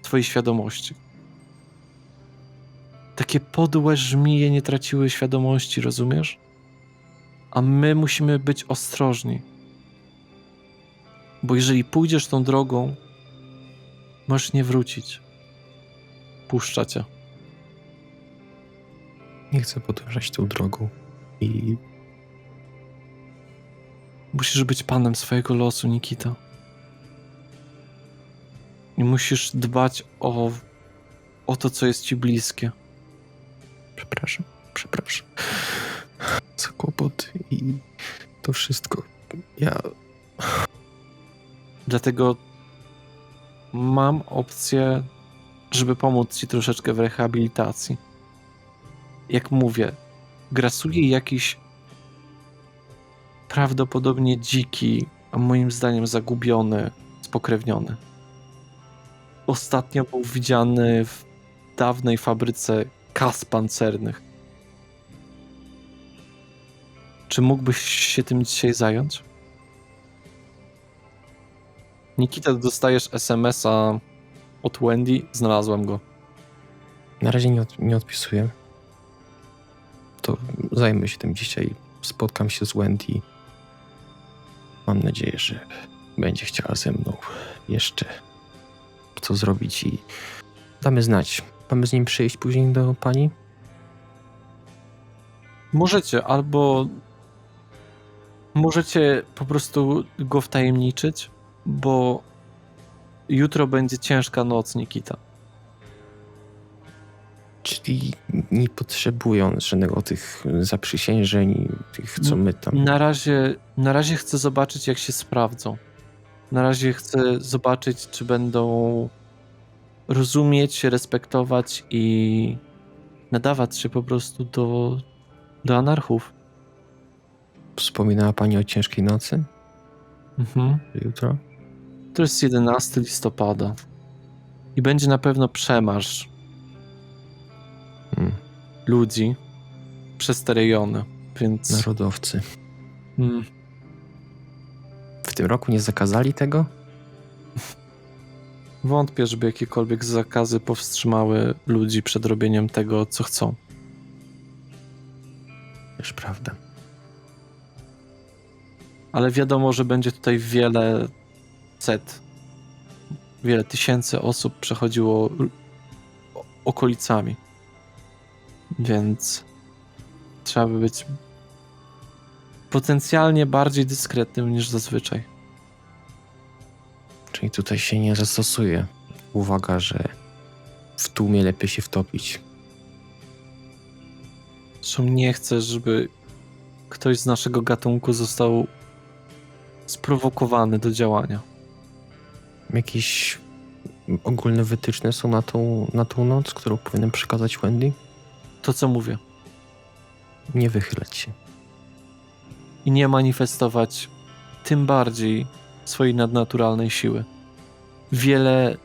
swojej świadomości. Takie podłe żmije nie traciły świadomości, rozumiesz? A my musimy być ostrożni. Bo jeżeli pójdziesz tą drogą, możesz nie wrócić. Puszcza cię. Nie chcę podążać tą drogą. I Musisz być panem swojego losu, Nikita. I musisz dbać o to, co jest ci bliskie. przepraszam za kłopoty i to wszystko. Dlatego mam opcję, żeby pomóc ci troszeczkę w rehabilitacji. Jak mówię, grasuje jakiś prawdopodobnie dziki, a moim zdaniem zagubiony, spokrewniony. Ostatnio był widziany w dawnej fabryce kas pancernych. Czy mógłbyś się tym dzisiaj zająć? Nikita, dostajesz SMS-a od Wendy. Znalazłem go. Na razie nie odpisuję. To zajmę się tym dzisiaj. spotkam się z Wendy. Mam nadzieję, że będzie chciała ze mną jeszcze co zrobić i damy znać. Mamy z nim przyjść później do pani? Możecie, albo możecie po prostu go wtajemniczyć, bo jutro będzie ciężka noc, Nikita. Czyli nie potrzebują żadnego tych zaprzysiężeń, tych co my tam... Na razie chcę zobaczyć, jak się sprawdzą. Na razie chcę zobaczyć, czy będą rozumieć, respektować i nadawać się po prostu do anarchów. Wspominała pani o ciężkiej nocy? Jutro? To jest 11 listopada. I będzie na pewno przemarsz ludzi przez te rejony, więc... Narodowcy. Mm, W tym roku nie zakazali tego? wątpię, żeby jakiekolwiek zakazy powstrzymały ludzi przed robieniem tego, co chcą. Też prawda. Ale wiadomo, że będzie tutaj wiele tysięcy osób przechodziło okolicami. Więc trzeba by być potencjalnie bardziej dyskretnym niż zazwyczaj. Czyli tutaj się nie zastosuje uwaga, że w tłumie lepiej się wtopić. Zresztą nie chcę, żeby ktoś z naszego gatunku został sprowokowany do działania. Jakieś ogólne wytyczne są na tą noc, którą powinienem przekazać Wendy? To, co mówię. Nie wychylać się. I nie manifestować tym bardziej swojej nadnaturalnej siły. Wiele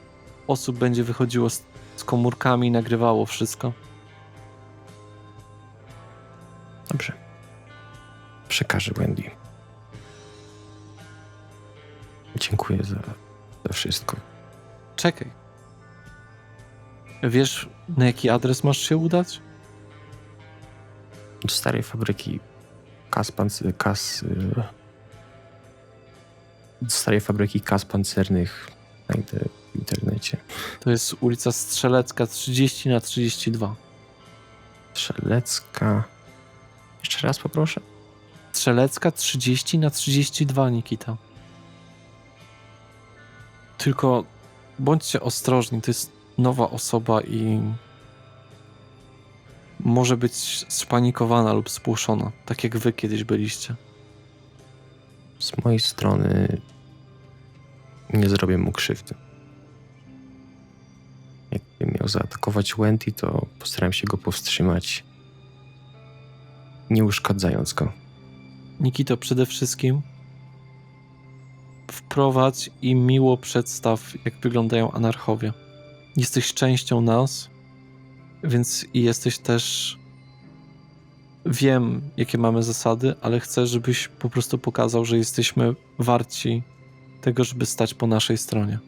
osób będzie wychodziło z komórkami i nagrywało wszystko. Dobrze. Przekażę Wendy. Dziękuję za wszystko. Czekaj. Wiesz, na jaki adres masz się udać? Do starej fabryki do starej fabryki kas pancernych znajdę w internecie. To jest ulica Strzelecka 30/32. Strzelecka... Jeszcze raz poproszę. Strzelecka 30/32, Nikita. Tylko bądźcie ostrożni, to jest nowa osoba i może być spanikowana lub spłoszona, tak jak wy kiedyś byliście. Z mojej strony nie zrobię mu krzywdy. Jakbym miał zaatakować Wendy, to postaram się go powstrzymać, nie uszkadzając go. Nikito, przede wszystkim wprowadź i miło przedstaw, jak wyglądają anarchowie. Jesteś częścią nas, więc i jesteś też... Wiem, jakie mamy zasady, ale chcę, żebyś po prostu pokazał, że jesteśmy warci tego, żeby stać po naszej stronie.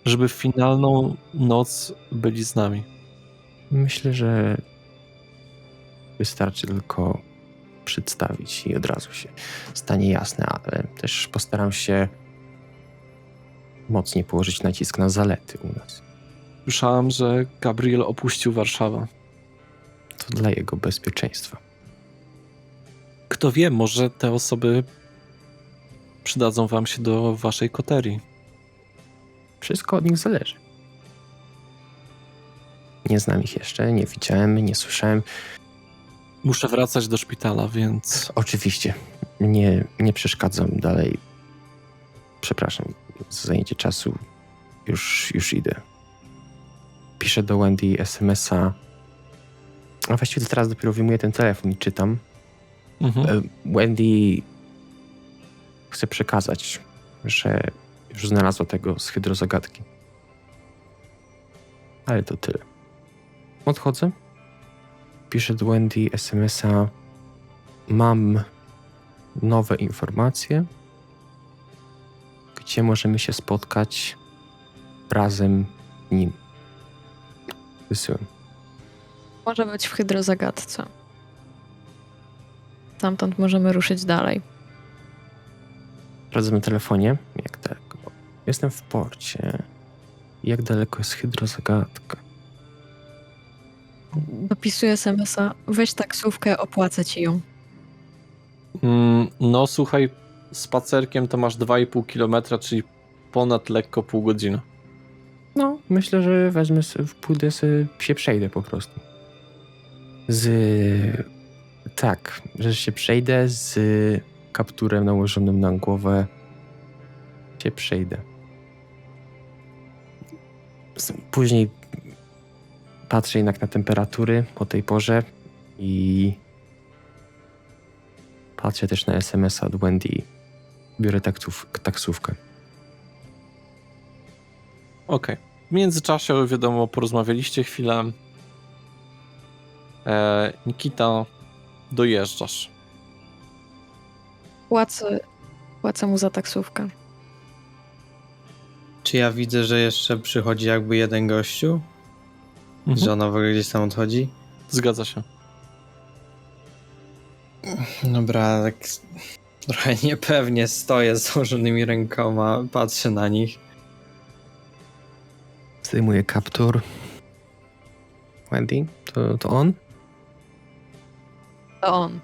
Żeby w finalną noc byli z nami. Myślę, że wystarczy tylko przedstawić i od razu się stanie jasne, ale też postaram się mocniej położyć nacisk na zalety u nas. Słyszałem, że Gabriel opuścił Warszawę. To dla jego bezpieczeństwa. Kto wie, może te osoby przydadzą wam się do waszej koterii. Wszystko od nich zależy. Nie znam ich jeszcze, nie widziałem, nie słyszałem. Muszę wracać do szpitala, więc... Oczywiście, nie przeszkadzam dalej. Przepraszam za zajęcie czasu. Już idę. Piszę do Wendy SMS-a. A właściwie teraz dopiero wyjmuję ten telefon i czytam. Wendy chce przekazać, że już znalazła tego z hydrozagadki. Ale to tyle. Odchodzę. Piszę do Wendy SMS-a. Mam nowe informacje. Gdzie możemy się spotkać razem nim. Wysyłam. Może być w hydrozagadce. stamtąd możemy ruszyć dalej. Sprawdzam na telefonie, jak daleko. Jestem w porcie. Jak daleko jest hydrozagadka? Dopisuję SMS-a. Weź taksówkę, opłacę ci ją. No słuchaj, spacerkiem to masz 2,5 km, czyli ponad lekko pół godziny. No, myślę, że wezmę sobie, pójdę sobie, się przejdę po prostu. Tak, że się przejdę z kapturem nałożonym na głowę. Się przejdę. Później patrzę jednak na temperatury o tej porze i patrzę też na SMS-a od Wendy. Biorę taksówkę. Okej. W międzyczasie, wiadomo, porozmawialiście chwilę. Nikita, dojeżdżasz. Płacę mu za taksówkę. Czy ja widzę, że jeszcze przychodzi jakby jeden gościu? Że ona w ogóle gdzieś tam odchodzi? Zgadza się. Dobra, tak trochę niepewnie stoję z założonymi rękoma, patrzę na nich. Zdejmuję kaptur. Wendy, to on? To on.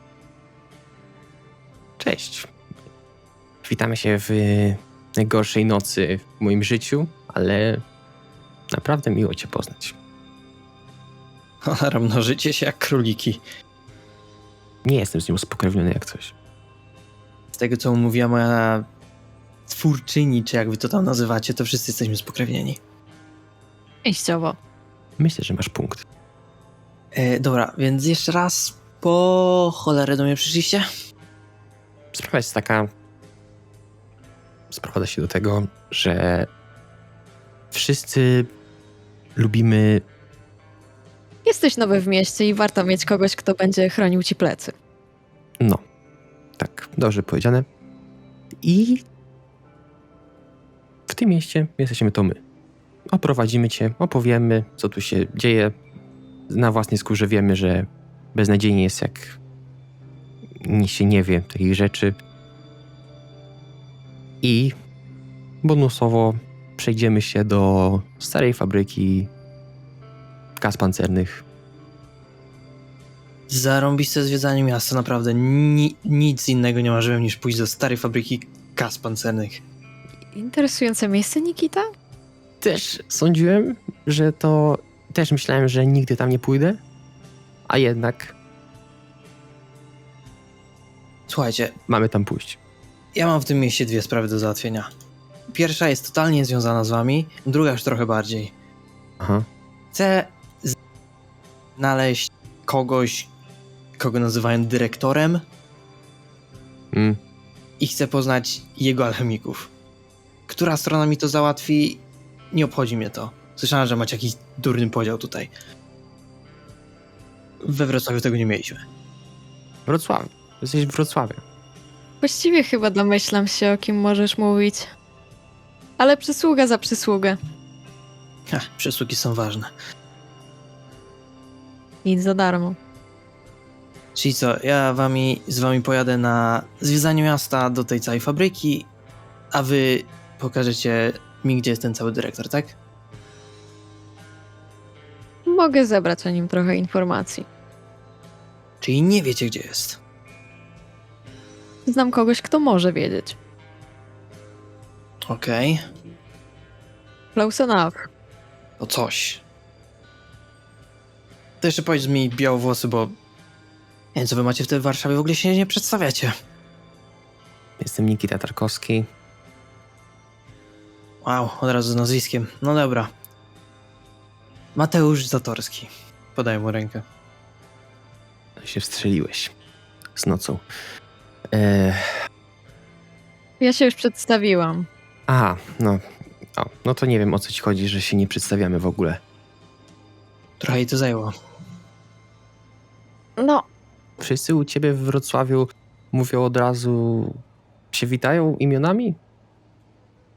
Cześć. Witamy się w najgorszej nocy w moim życiu, ale naprawdę miło cię poznać. Cholera, mnożycie się jak króliki. Nie jestem z nią spokrewniony jak coś. Z tego, co mówiła moja twórczyni, czy jak wy to tam nazywacie, to wszyscy jesteśmy spokrewnieni. Częściowo. Myślę, że masz punkt. Dobra, więc jeszcze raz, po cholerę do mnie przyszliście? Sprawa jest taka... Sprowadza się do tego, że wszyscy lubimy... Jesteś nowy w mieście i warto mieć kogoś, kto będzie chronił ci plecy. No, tak, dobrze powiedziane. I w tym mieście jesteśmy to my. Oprowadzimy cię, opowiemy, co tu się dzieje. Na własnej skórze wiemy, że beznadziejnie jest, jak się nie wie takich rzeczy. I bonusowo przejdziemy się do starej fabryki kas pancernych. Zarąbiste zwiedzanie miasta, naprawdę. Nic innego nie marzyłem niż pójść do starej fabryki kas pancernych. Interesujące miejsce, Nikita? Też sądziłem, że to... Też myślałem, że nigdy tam nie pójdę, a jednak Słuchajcie, mamy tam pójść. ja mam w tym mieście dwie sprawy do załatwienia. Pierwsza jest totalnie związana z wami, druga już trochę bardziej. Aha. Chcę znaleźć kogoś, kogo nazywają dyrektorem i chcę poznać jego alchemików. Która strona mi to załatwi, nie obchodzi mnie to. Słyszałem, że macie jakiś durny podział tutaj. We Wrocławiu tego nie mieliśmy. Wrocław. Jesteś w Wrocławiu. Właściwie chyba domyślam się, o kim możesz mówić. Ale przysługa za przysługę. Przysługi są ważne. Nic za darmo. Czyli co, ja z wami pojadę na zwiedzanie miasta do tej całej fabryki, a wy pokażecie mi, gdzie jest ten cały dyrektor, tak? Mogę zebrać o nim trochę informacji. Czyli nie wiecie, gdzie jest. Znam kogoś, kto może wiedzieć. Okej, Close enough. to coś. To jeszcze powiedz mi białowłosy, bo nie wiem, co wy macie w tej Warszawie, w ogóle się nie przedstawiacie. Jestem Nikita Tarkowski. Wow, od razu z nazwiskiem. No dobra. Mateusz Zatorski. Podaję mu rękę. Się wstrzeliłeś z nocą. Ja się już przedstawiłam. Aha, no. No to nie wiem, o co ci chodzi, że się nie przedstawiamy w ogóle. Trochę jej to zajęło. No, Wszyscy u ciebie w Wrocławiu mówią od razu, się witają imionami?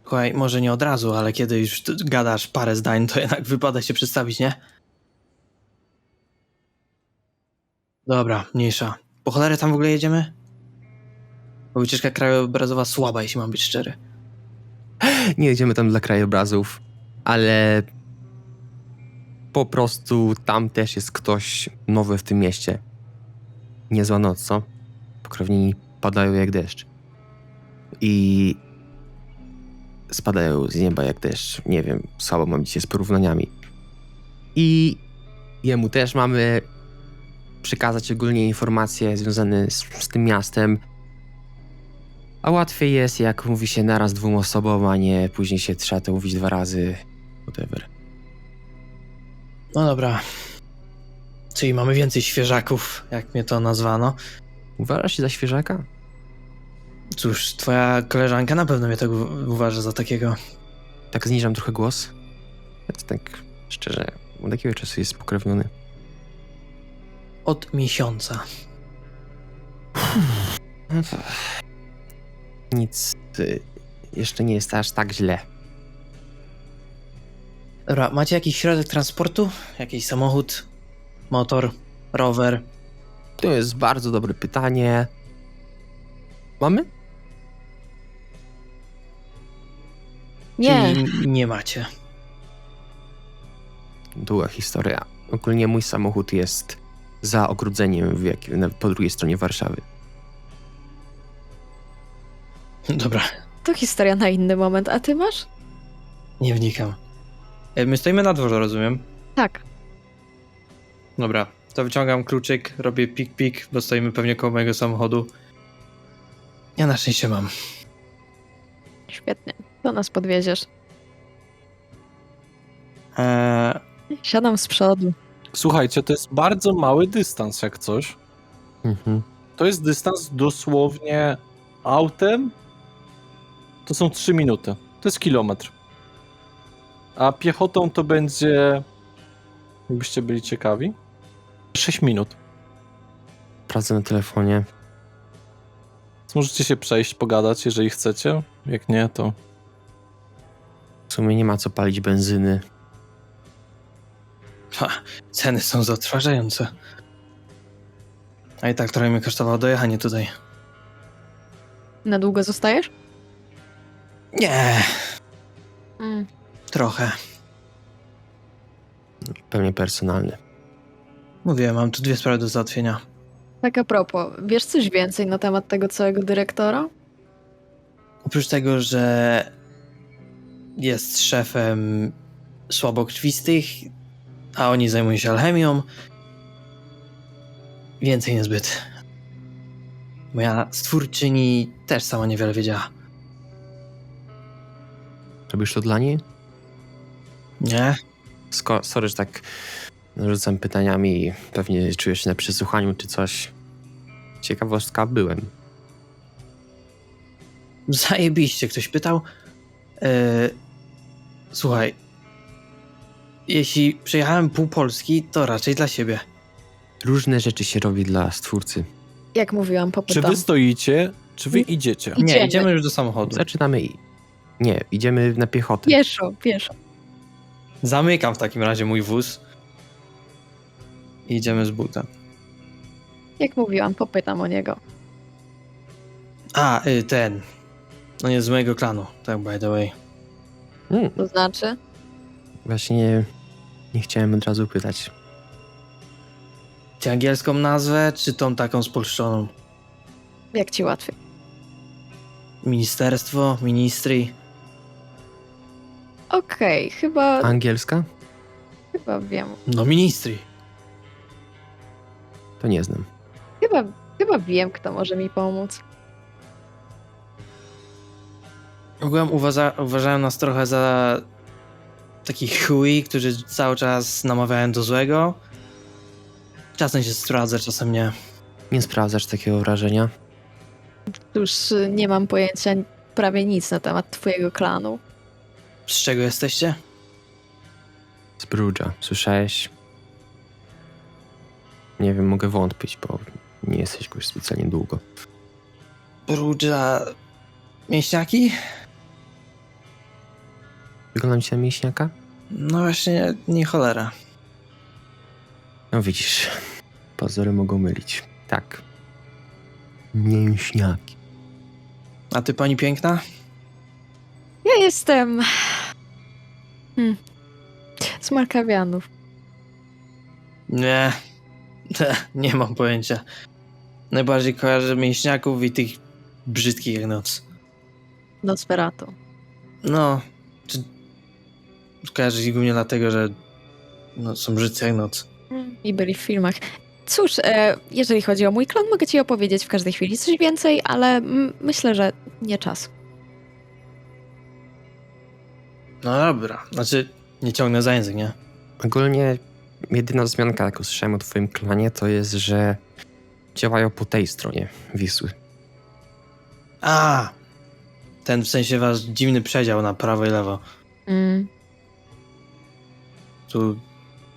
Słuchaj, może nie od razu, ale kiedy już gadasz parę zdań, to jednak wypada się przedstawić, nie? Dobra, mniejsza. Po cholerę tam w ogóle jedziemy? Bo wycieczka krajobrazowa słaba, jeśli mam być szczery. Nie jedziemy tam dla krajobrazów, ale po prostu tam też jest ktoś nowy w tym mieście. Niezła noc, co? Pokrewni padają jak deszcz. I spadają z nieba jak deszcz. Nie wiem, słabo mam dzisiaj z porównaniami. I jemu też mamy przekazać ogólnie informacje związane z tym miastem. A łatwiej jest, jak mówi się naraz 2 osobom, a nie później się trzeba to mówić 2 razy. Whatever. No dobra. Czyli mamy więcej świeżaków, jak mnie to nazwano. Uważasz się za świeżaka? Cóż, twoja koleżanka na pewno mnie tak uważa za takiego. Tak zniżam trochę głos. Więc tak szczerze, od jakiego czasu jest spokrewniony? Od miesiąca. Nic. Jeszcze nie jest aż tak źle. Dobra, macie jakiś środek transportu? Jakiś samochód? Motor? Rower? To jest bardzo dobre pytanie. Mamy? Nie, Czyli nie macie. Długa historia. Ogólnie mój samochód jest za ogrodzeniem po drugiej stronie Warszawy. Dobra, to historia na inny moment. A ty masz? nie wnikam. My stoimy na dworze, rozumiem? Tak. Dobra, to wyciągam kluczyk, robię pik-pik, bo stoimy pewnie koło mojego samochodu. Ja na szczęście mam. Świetnie. To nas podwieziesz. Eee, Siadam z przodu. Słuchajcie, to jest bardzo mały dystans jak coś. Mhm. To jest dystans dosłownie autem. To są 3 minuty. To jest kilometr. A piechotą to będzie, jakbyście byli ciekawi, 6 minut. Pracę na telefonie. Więc możecie się przejść, pogadać, jeżeli chcecie. Jak nie, to W sumie nie ma co palić benzyny. ceny są zatrważające. A i tak trochę mnie kosztowało dojechanie tutaj. Na długo zostajesz? Nie, Mm. trochę. Pewnie personalny. Mówiłem, mam tu 2 sprawy do załatwienia. Tak a propos, wiesz coś więcej na temat tego całego dyrektora? Oprócz tego, że jest szefem słabokrwistych, a oni zajmują się alchemią, więcej niezbyt. Moja stwórczyni też sama niewiele wiedziała. Robisz to dla niej? Nie? Sorry, że tak rzucam pytaniami i pewnie czujesz się na przesłuchaniu czy coś. Ciekawostka, byłem. Zajebiście, ktoś pytał. Słuchaj, jeśli przejechałem pół Polski, to raczej dla siebie. Różne rzeczy się robi dla stwórcy. Jak mówiłam, czy popytam. wy stoicie, czy wy idziecie? Idziemy. Nie, idziemy już do samochodu. Zaczynamy i... Nie, idziemy na piechotę. Pieszo, pieszo. Zamykam w takim razie mój wóz. I idziemy z buta. Jak mówiłam, popytam o niego. A, ten. No nie z mojego klanu, tak by the way. To znaczy? Właśnie nie chciałem od razu pytać. Czy angielską nazwę, czy tą taką spolszczoną? Jak ci łatwiej? Ministerstwo, ministry. Okej, chyba Angielska? wiem. No ministry. To nie znam. Chyba wiem, kto może mi pomóc. Ogółem uważałem nas trochę za takich chuj, którzy cały czas namawiają do złego. Czasem się sprawdza, czasem nie. Nie sprawdzasz takiego wrażenia? Już nie mam pojęcia prawie nic na temat twojego klanu. Z czego jesteście? Z Brudża. Słyszałeś? Nie wiem, mogę wątpić, bo nie jesteś już specjalnie długo. Brudża... Mięśniaki? Wyglądam ci na mięśniaka? No właśnie, nie cholera. No widzisz, pozory mogą mylić. Tak. mięśniaki. A ty, pani piękna? Ja jestem... z Markawianów. Nie. Nie mam pojęcia. Najbardziej kojarzę mięśniaków i tych brzydkich jak noc. Nosferatu. No. Kojarzę ich głównie dlatego, że są brzydcy jak noc. I byli w filmach. Cóż, jeżeli chodzi o mój klan, mogę ci opowiedzieć w każdej chwili coś więcej, ale myślę, że nie czas. No dobra. Znaczy, nie ciągnę za język, nie? Ogólnie jedyna wzmianka, jaką słyszałem o twoim klanie, to jest, że działają po tej stronie Wisły. A! Ten w sensie wasz dziwny przedział na prawo i lewo. Tu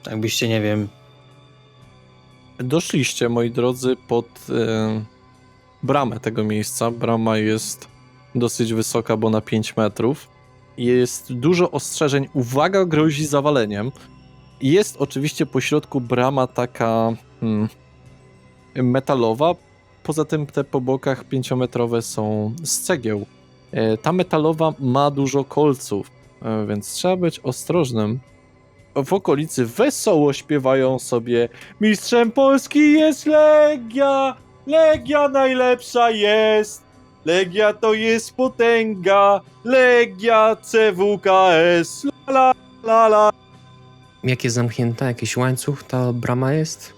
jakbyście, nie wiem... Doszliście, moi drodzy, pod bramę tego miejsca. Brama jest dosyć wysoka, bo na 5 metrów. Jest dużo ostrzeżeń. Uwaga, grozi zawaleniem. Jest oczywiście pośrodku brama taka metalowa. Poza tym te po bokach 5-metrowe są z cegieł. Ta metalowa ma dużo kolców, więc trzeba być ostrożnym. W okolicy wesoło śpiewają sobie: mistrzem Polski jest Legia, Legia najlepsza jest, Legia to jest potęga, Legia CWKS, la la la. Jak jest zamknięta, jakiś łańcuch, ta brama jest?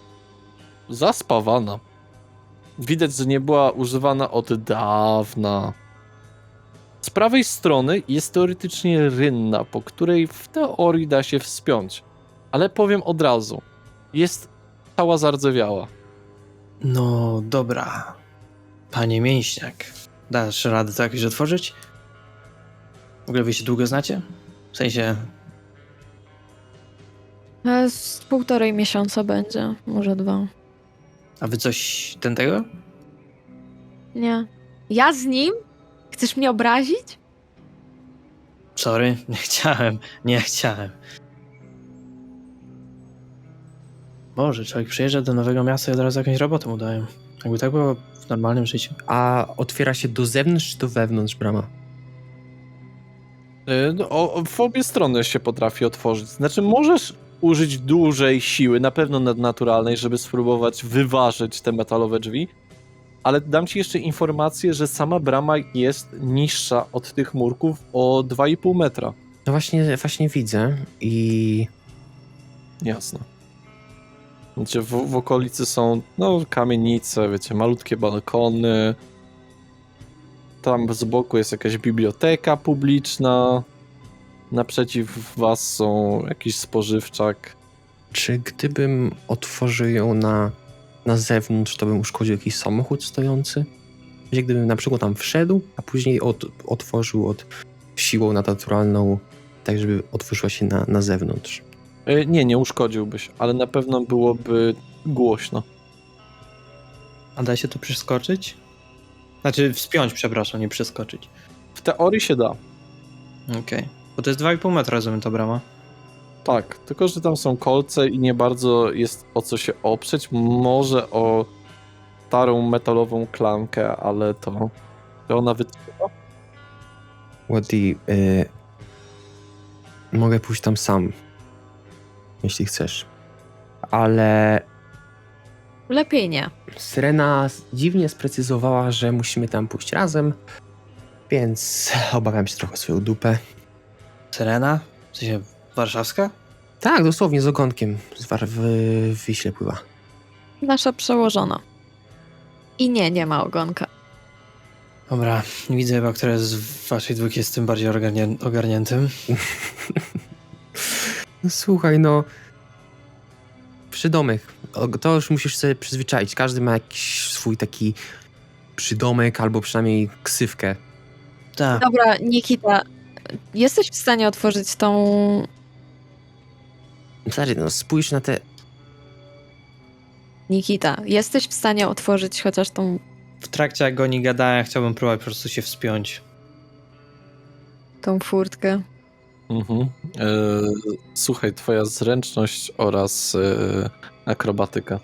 Zaspawana. Widać, że nie była używana od dawna. Z prawej strony jest teoretycznie rynna, po której w teorii da się wspiąć. Ale powiem od razu, jest cała zardzewiała. No dobra. Panie mięśniak, dasz radę to jakoś otworzyć? W ogóle wy się długo znacie? W sensie... Z 1,5 miesiąca będzie, może 2. A wy coś tego? Nie. Ja z nim? Chcesz mnie obrazić? Sorry, nie chciałem. Boże, człowiek przyjeżdża do nowego miasta i od razu jakąś robotę mu dają. Jakby tak było w normalnym życiu. A otwiera się do zewnątrz czy do wewnątrz brama? W obie strony się potrafi otworzyć. Znaczy, możesz użyć dużej siły, na pewno nadnaturalnej, żeby spróbować wyważyć te metalowe drzwi, ale dam ci jeszcze informację, że sama brama jest niższa od tych murków o 2,5 metra. No właśnie widzę i... Jasne. Znaczy w okolicy są, kamienice, wiecie, malutkie balkony. Tam z boku jest jakaś biblioteka publiczna. Naprzeciw was są jakiś spożywczak. Czy gdybym otworzył ją na zewnątrz, to bym uszkodził jakiś samochód stojący? Gdzie gdybym na przykład tam wszedł, a później otworzył od siłą nadnaturalną, tak żeby otworzyła się na zewnątrz. Nie uszkodziłbyś, ale na pewno byłoby głośno. A da się tu przeskoczyć? Znaczy wspiąć, przepraszam, nie przeskoczyć. W teorii się da. Okej. Bo to jest 2,5 metra, rozumiem, ta brama. Tak, tylko że tam są kolce i nie bardzo jest o co się oprzeć. Może o starą metalową klamkę, ale to ona wytrzyma. Ładdy, mogę pójść tam sam, jeśli chcesz. Ale Lepiej nie. Syrena dziwnie sprecyzowała, że musimy tam pójść razem, więc obawiam się trochę o swoją dupę. Syrena? W sensie warszawska? Tak, dosłownie z ogonkiem w Wiśle pływa. Nasza przełożona. I nie ma ogonka. Dobra, widzę chyba, który z waszej dwóch jest tym bardziej ogarniętym. No, słuchaj, przydomek. To już musisz sobie przyzwyczaić. Każdy ma jakiś swój taki przydomek albo przynajmniej ksywkę. Tak. Dobra, Nikita, jesteś w stanie otworzyć tą... Stary, spójrz na te... Nikita, jesteś w stanie otworzyć chociaż tą... W trakcie jak oni gadają, chciałbym próbować po prostu się wspiąć. tą furtkę? Mhm. Słuchaj, twoja zręczność oraz akrobatyka.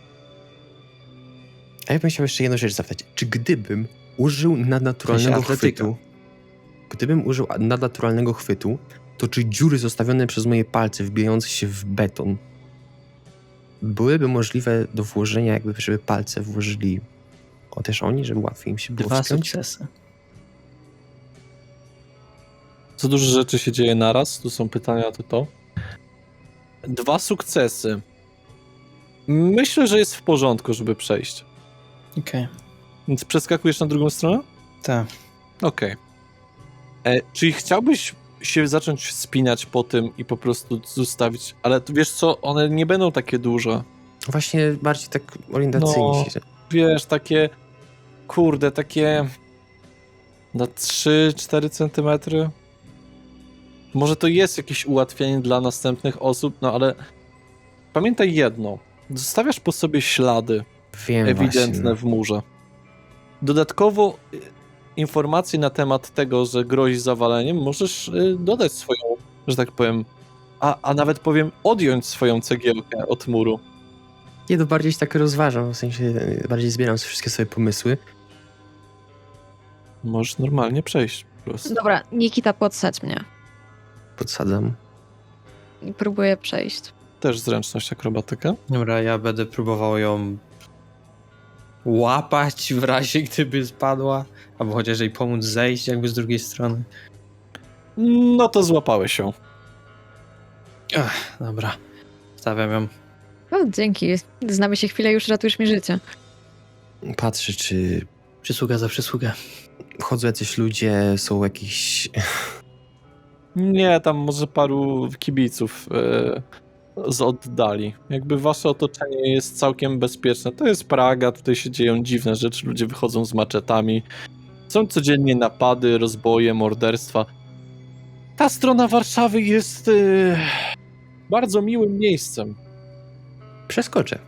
A ja bym chciał jeszcze jedną rzecz zapytać. Czy gdybym użył nadnaturalnego W sensie atletyka. chwytu, to czy dziury zostawione przez moje palce wbijające się w beton byłyby możliwe do włożenia, jakby żeby palce włożyli też oni, żeby łatwiej im się było 2 wspiąć? sukcesy. Co dużo rzeczy się dzieje naraz, tu są pytania, to. 2 sukcesy. Myślę, że jest w porządku, żeby przejść. Okej. Więc przeskakujesz na drugą stronę? Tak. Okej. Czyli chciałbyś się zacząć spinać po tym i po prostu zostawić, ale wiesz co, one nie będą takie duże. Właśnie bardziej tak orientacyjnie No. się. Wiesz, takie, kurde, takie na 3-4 centymetry. Może to jest jakieś ułatwienie dla następnych osób, no ale pamiętaj jedno. Zostawiasz po sobie ślady Wiem ewidentne właśnie. w murze. Dodatkowo informacje na temat tego, że grozi zawaleniem, możesz dodać swoją, że tak powiem, a nawet powiem, odjąć swoją cegiełkę od muru. Nie, to bardziej się tak rozważam, w sensie bardziej zbieram wszystkie swoje pomysły. Możesz normalnie przejść po prostu. Dobra, Nikita, podsadź mnie. Podsadzam. I próbuję przejść. Też zręczność, akrobatyka. Dobra, ja będę próbował ją łapać w razie gdyby spadła, albo chociaż jej pomóc zejść jakby z drugiej strony. No to złapałeś się. Dobra, stawiam ją. O, dzięki. Znamy się chwilę, już ratujesz mi życie. Patrzę, czy Przysługa za przysługę. chodzą jacyś ludzie, są jakieś... Nie, tam może paru kibiców z oddali. Jakby wasze otoczenie jest całkiem bezpieczne. To jest Praga, tutaj się dzieją dziwne rzeczy, ludzie wychodzą z maczetami. Są codziennie napady, rozboje, morderstwa. Ta strona Warszawy jest bardzo miłym miejscem. Przeskoczę.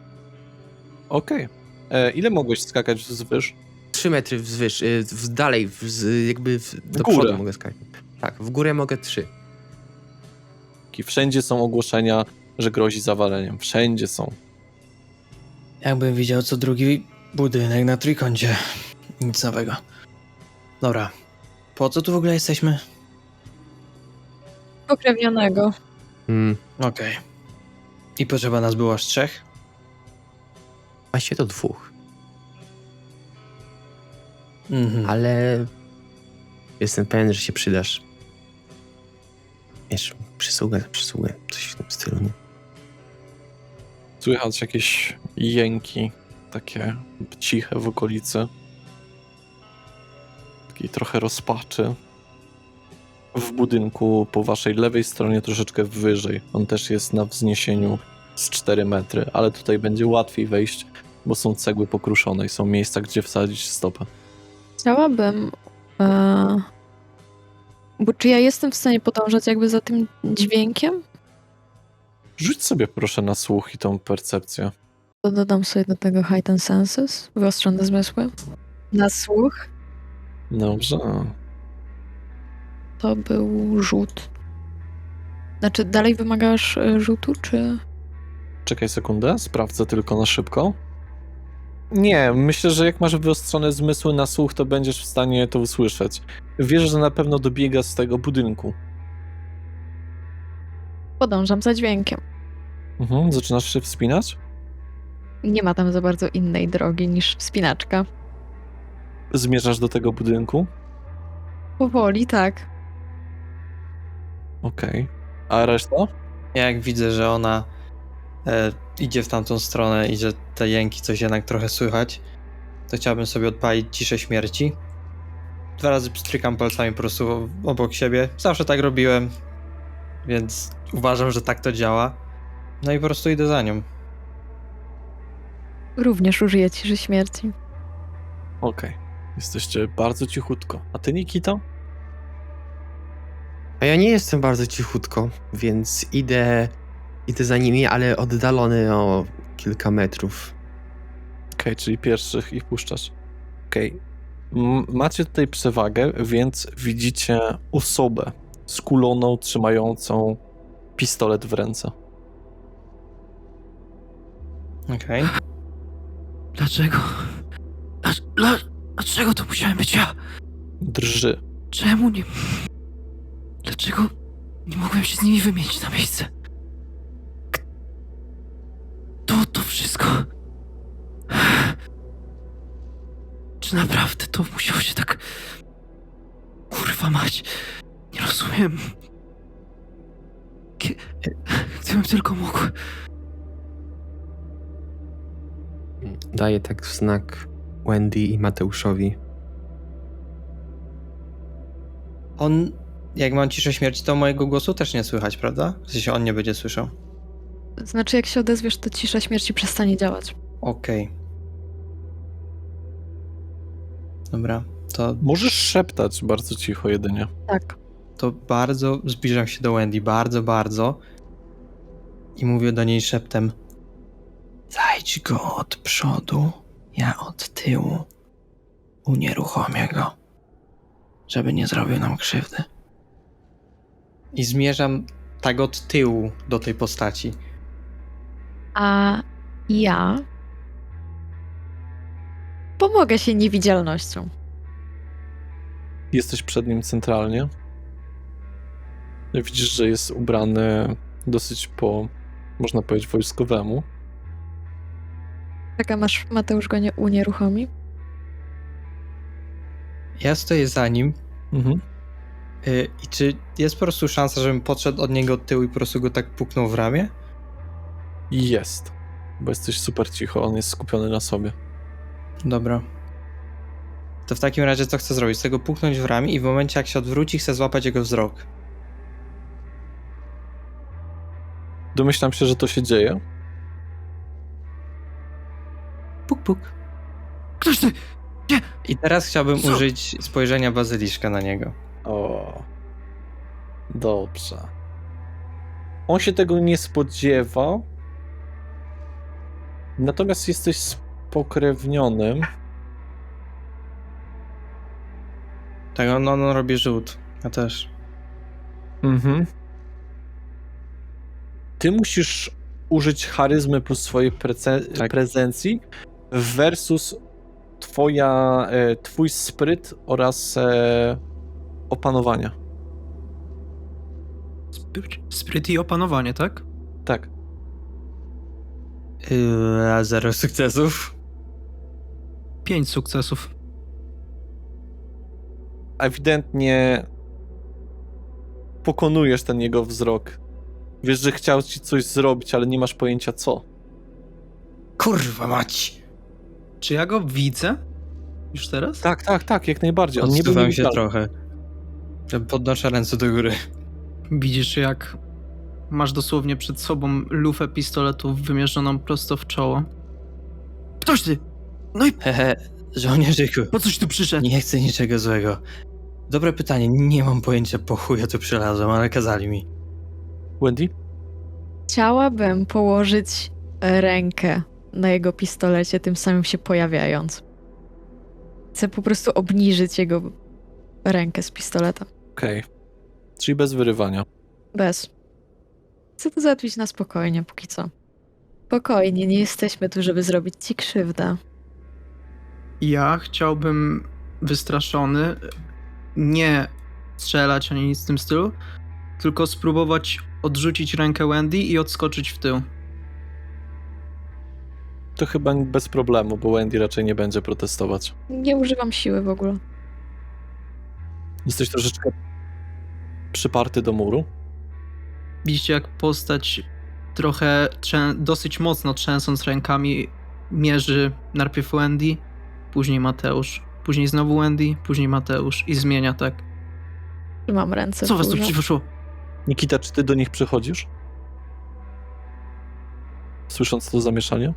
Okej. Ile mogłeś skakać wzwyż? 3 metry wzwyż, dalej, do górę. przodu mogę skakać. Tak, w górę mogę 3. I wszędzie są ogłoszenia, że grozi zawaleniem. Wszędzie są. Jakbym widział co drugi budynek na trójkącie. Nic nowego. Dobra. Po co tu w ogóle jesteśmy? Pokrewnionego. Okej. I potrzeba nas było aż 3? Właściwie to 2, Mhm. ale jestem pewien, że się przydasz. Wiesz, przysługę, coś w tym stylu, nie? Słychać jakieś jęki, takie ciche w okolicy. Takiej trochę rozpaczy. W budynku po waszej lewej stronie, troszeczkę wyżej. On też jest na wzniesieniu z 4 metry, ale tutaj będzie łatwiej wejść, bo są cegły pokruszone i są miejsca, gdzie wsadzić stopę. Chciałabym... Bo czy ja jestem w stanie podążać jakby za tym dźwiękiem? Rzuć sobie proszę na słuch i tą percepcję. To dodam sobie do tego heightened senses, wyostrzone zmysły. Na słuch Dobrze. to był rzut. Znaczy, dalej wymagasz rzutu, czy... Czekaj sekundę, sprawdzę tylko na szybko. Nie, myślę, że jak masz wyostrzone zmysły na słuch, to będziesz w stanie to usłyszeć. Wiesz, że na pewno dobiega z tego budynku. Podążam za dźwiękiem. Zaczynasz się wspinać? Nie ma tam za bardzo innej drogi niż wspinaczka. Zmierzasz do tego budynku? Powoli, tak. Okej. A reszta? Ja jak widzę, że ona idzie w tamtą stronę i że te jęki coś jednak trochę słychać, to chciałbym sobie odpalić ciszę śmierci. 2 razy pstrykam palcami po prostu obok siebie. Zawsze tak robiłem, więc uważam, że tak to działa. No i po prostu idę za nią. Również użyję ciszy śmierci. Okej. Jesteście bardzo cichutko. A ty, Nikita? A ja nie jestem bardzo cichutko, więc idę za nimi, ale oddalony o kilka metrów. Okej, czyli pierwszych ich puszczasz. Okej. Macie tutaj przewagę, więc widzicie osobę skuloną, trzymającą pistolet w ręce. Okej. Dlaczego? Dlaczego to musiałem być ja? Drży. Czemu nie... Dlaczego nie mogłem się z nimi wymienić na miejsce? To wszystko... Czy naprawdę to musiało się tak... Kurwa mać... Nie rozumiem... Gdybym tylko mógł... Daję tak w znak Wendy i Mateuszowi. Jak mam ciszę śmierci, to mojego głosu też nie słychać, prawda? W sensie on nie będzie słyszał. Znaczy, jak się odezwiesz, to cisza śmierci przestanie działać. Okej. Dobra, Możesz szeptać bardzo cicho jedynie. Tak. to bardzo zbliżam się do Wendy, bardzo, bardzo. I mówię do niej szeptem. Zajdź go od przodu, ja od tyłu. Unieruchomię go, żeby nie zrobił nam krzywdy. I zmierzam tak od tyłu do tej postaci. A ja pomogę się niewidzialnością. Jesteś przed nim centralnie. Widzisz, że jest ubrany dosyć po, można powiedzieć, wojskowemu. Czekam, aż Mateusz go nie unieruchomi. Ja stoję za nim. Mhm. I czy jest po prostu szansa, żebym podszedł od niego od tyłu i po prostu go tak puknął w ramię? Jest. Bo jesteś super cicho, on jest skupiony na sobie. Dobra. To w takim razie co chcę zrobić? Chcę go puknąć w ramię i w momencie jak się odwróci, chcę złapać jego wzrok. Domyślam się, że to się dzieje. Puk, puk. Ktoś ty... I teraz chciałbym Co? użyć spojrzenia bazyliszka na niego. O. Dobrze. On się tego nie spodziewa. Natomiast jesteś spokrewnionym. Tak, on robi rzut. Ja też. Mhm. Ty musisz użyć charyzmy plus swojej Tak. prezencji versus twój spryt oraz opanowanie. Spryt i opanowanie, tak? Tak. A 0 sukcesów. 5 sukcesów. Ewidentnie pokonujesz ten jego wzrok. Wiesz, że chciał ci coś zrobić, ale nie masz pojęcia co. Kurwa mać! Czy ja go widzę? Już teraz? Tak, jak najbardziej. On nie był Odsuwam się niewidzialny. trochę. Podnoszę ręce do góry. Widzisz, jak masz dosłownie przed sobą lufę pistoletu wymierzoną prosto w czoło. Ktoś ty! No i Hehe, żołnierzyku. po coś tu przyszedł? Nie chcę niczego złego. Dobre pytanie, nie mam pojęcia po chuj ja tu przylazłem, ale kazali mi. Wendy? Chciałabym położyć rękę na jego pistolecie, tym samym się pojawiając. Chcę po prostu obniżyć jego rękę z pistoletem. Okej. Czyli bez wyrywania. Bez. Chcę to załatwić na spokojnie, póki co. Spokojnie, nie jesteśmy tu, żeby zrobić ci krzywdę. Ja chciałbym wystraszony nie strzelać ani nic w tym stylu, tylko spróbować odrzucić rękę Wendy i odskoczyć w tył. To chyba bez problemu, bo Wendy raczej nie będzie protestować. Nie używam siły w ogóle. Jesteś troszeczkę przyparty do muru. Widzicie, jak postać trochę dosyć mocno trzęsąc rękami mierzy najpierw Wendy, później Mateusz, później znowu Wendy, później Mateusz i zmienia tak. Trzymam ręce Co w was tu górze. przyszło? Nikita, czy ty do nich przychodzisz? Słysząc to zamieszanie?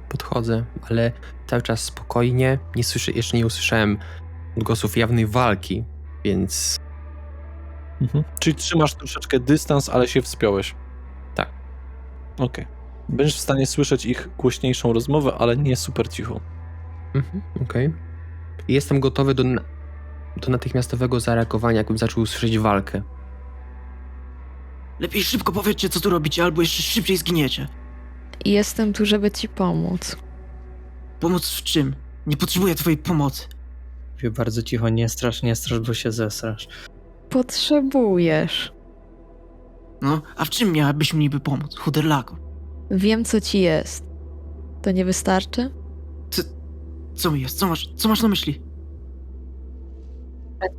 Podchodzę, ale cały czas spokojnie. Jeszcze nie usłyszałem odgłosów jawnej walki, więc Czyli trzymasz troszeczkę dystans, ale się wspiąłeś. Tak. Okej. Będziesz w stanie słyszeć ich głośniejszą rozmowę, ale nie super cicho. Okej. Jestem gotowy do natychmiastowego zareagowania, jakbym zaczął słyszeć walkę. Lepiej szybko powiedzcie, co tu robicie, albo jeszcze szybciej zginiecie. I jestem tu, żeby ci pomóc. Pomóc w czym? Nie potrzebuję twojej pomocy. Mówię bardzo cicho, nie strasz, bo się zesrasz. Potrzebujesz. No, a w czym miałabyś mi niby pomóc, chuderlaku? Wiem, co ci jest. To nie wystarczy? Co mi jest? Co masz na myśli?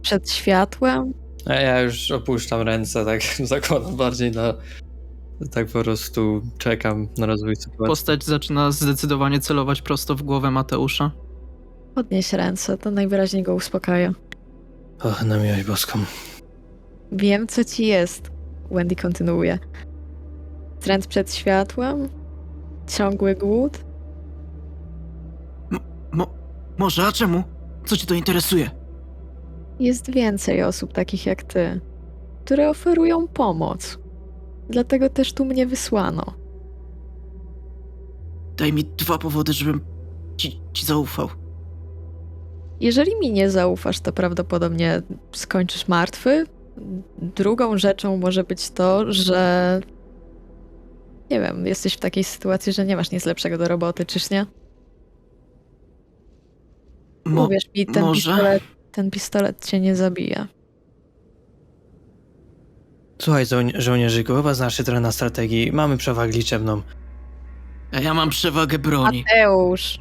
Przed światłem? A ja już opuszczam ręce, tak zakładam bardziej na... Tak po prostu czekam na rozwój sytuacji. Postać zaczyna zdecydowanie celować prosto w głowę Mateusza. Podnieś ręce, to najwyraźniej go uspokaja. Och, na miłość boską. Wiem, co ci jest. Wendy kontynuuje. Trend przed światłem? Ciągły głód? Może, a czemu? Co cię to interesuje? Jest więcej osób takich jak ty, które oferują pomoc. Dlatego też tu mnie wysłano. Daj mi 2 powody, żebym ci zaufał. Jeżeli mi nie zaufasz, to prawdopodobnie skończysz martwy. Drugą rzeczą może być to, że nie wiem, jesteś w takiej sytuacji, że nie masz nic lepszego do roboty, czyż nie? Uwierz mi, może? ten pistolet cię nie zabije. Słuchaj, żołnierzyku, chyba znasz się trochę na strategii. Mamy przewagę liczebną. A ja mam przewagę broni. Mateusz!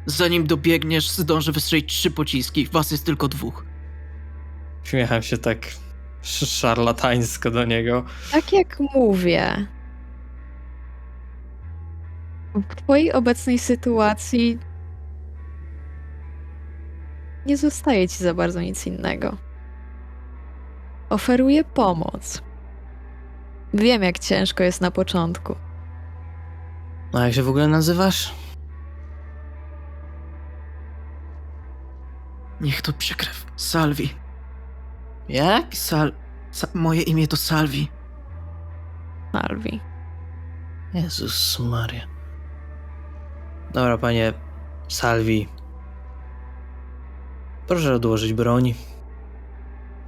Zanim dobiegniesz, zdążę wystrzelić 3 pociski. Was jest tylko 2. Śmiecham się tak szarlatańsko do niego. Tak jak mówię, w twojej obecnej sytuacji nie zostaje ci za bardzo nic innego. Oferuję pomoc. Wiem, jak ciężko jest na początku. A jak się w ogóle nazywasz? Niech to przekrew. Salvi. Jak? Moje imię to Salvi. Alvi. Jezus Maria. Dobra, panie Salvi. Proszę odłożyć broń.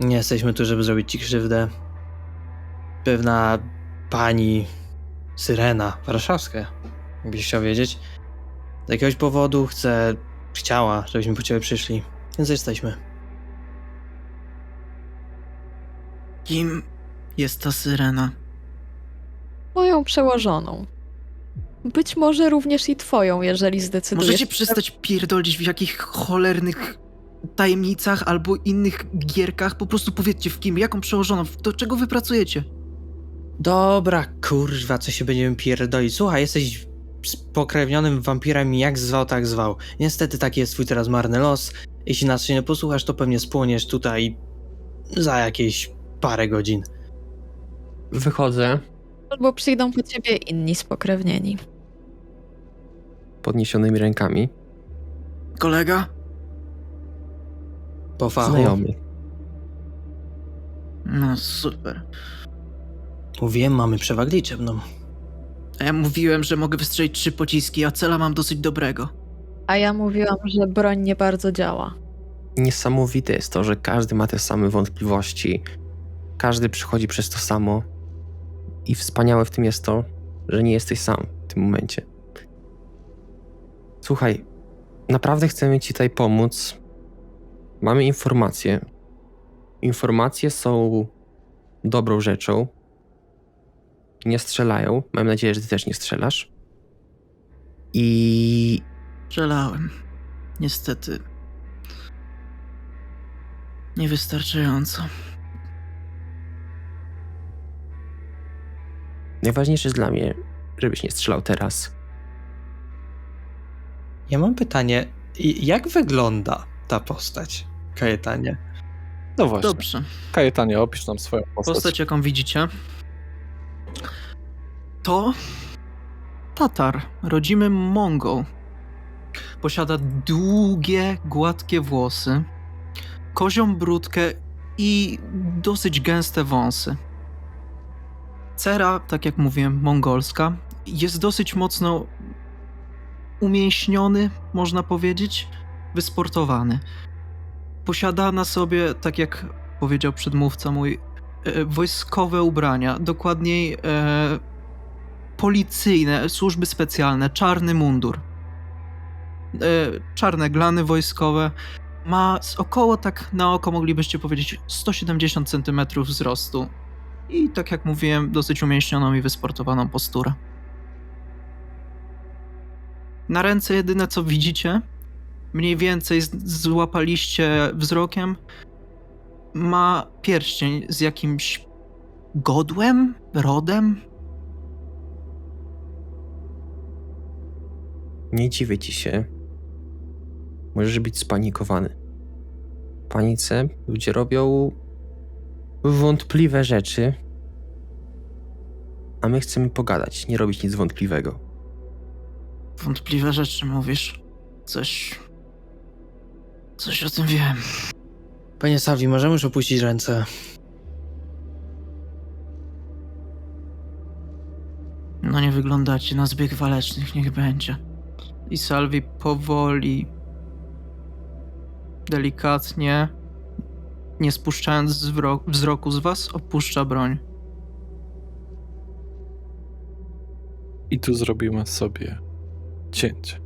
Nie jesteśmy tu, żeby zrobić ci krzywdę. Pewna pani Syrena warszawska, jakbyś chciał wiedzieć. Z jakiegoś powodu chciała, żebyśmy po ciebie przyszli. Więc jesteśmy. Kim jest ta Syrena? Moją przełożoną. Być może również i twoją, jeżeli zdecydujesz. Możecie przestać pierdolić w jakich cholernych tajemnicach albo innych gierkach? Po prostu powiedzcie w kim, jaką przełożoną, do czego wy pracujecie? Dobra, kurwa, co się będziemy pierdolić. Słuchaj, jesteś spokrewnionym wampirem, jak zwał, tak zwał. Niestety taki jest twój teraz marny los. Jeśli nas się nie posłuchasz, to pewnie spłoniesz tutaj za jakieś parę godzin. Wychodzę Albo przyjdą po ciebie inni spokrewnieni. podniesionymi rękami. Kolega? Po fachu. Znajomy. No super. Mówiłem, mamy przewagę liczebną. A ja mówiłem, że mogę wystrzelić 3 pociski, a cela mam dosyć dobrego. A ja mówiłam, że broń nie bardzo działa. Niesamowite jest to, że każdy ma te same wątpliwości. Każdy przychodzi przez to samo. I wspaniałe w tym jest to, że nie jesteś sam w tym momencie. Słuchaj, naprawdę chcemy ci tutaj pomóc. Mamy informacje. Informacje są dobrą rzeczą. Nie strzelają. Mam nadzieję, że ty też nie strzelasz. I Strzelałem. Niestety. Niewystarczająco. najważniejsze jest dla mnie, żebyś nie strzelał teraz. Ja mam pytanie, jak wygląda ta postać, Kajetanie? No właśnie. Dobrze. Kajetanie, opisz nam swoją postać. Postać, jaką widzicie, to Tatar, rodzimy Mongol. Posiada długie, gładkie włosy, kozią brudkę i dosyć gęste wąsy. Cera, tak jak mówiłem, mongolska, jest dosyć mocno umięśniony, można powiedzieć, wysportowany. Posiada na sobie, tak jak powiedział przedmówca mój, wojskowe ubrania, dokładniej policyjne, służby specjalne, czarny mundur. czarne glany wojskowe. Ma około, tak na oko moglibyście powiedzieć, 170 cm wzrostu. I tak jak mówiłem, dosyć umieśnioną i wysportowaną posturę. Na ręce jedyne co widzicie, mniej więcej złapaliście wzrokiem, ma pierścień z jakimś godłem, rodem. Nie dziwię ci się. Możesz być spanikowany. W panice ludzie robią wątpliwe rzeczy, a my chcemy pogadać, nie robić nic wątpliwego. Wątpliwe rzeczy mówisz. Coś o tym wiem. Panie Savi, możemy już opuścić ręce. No nie wyglądacie na zbieg walecznych, niech będzie. I Salvi powoli, delikatnie, nie spuszczając wzroku z was, opuszcza broń. I tu zrobimy sobie cięcie.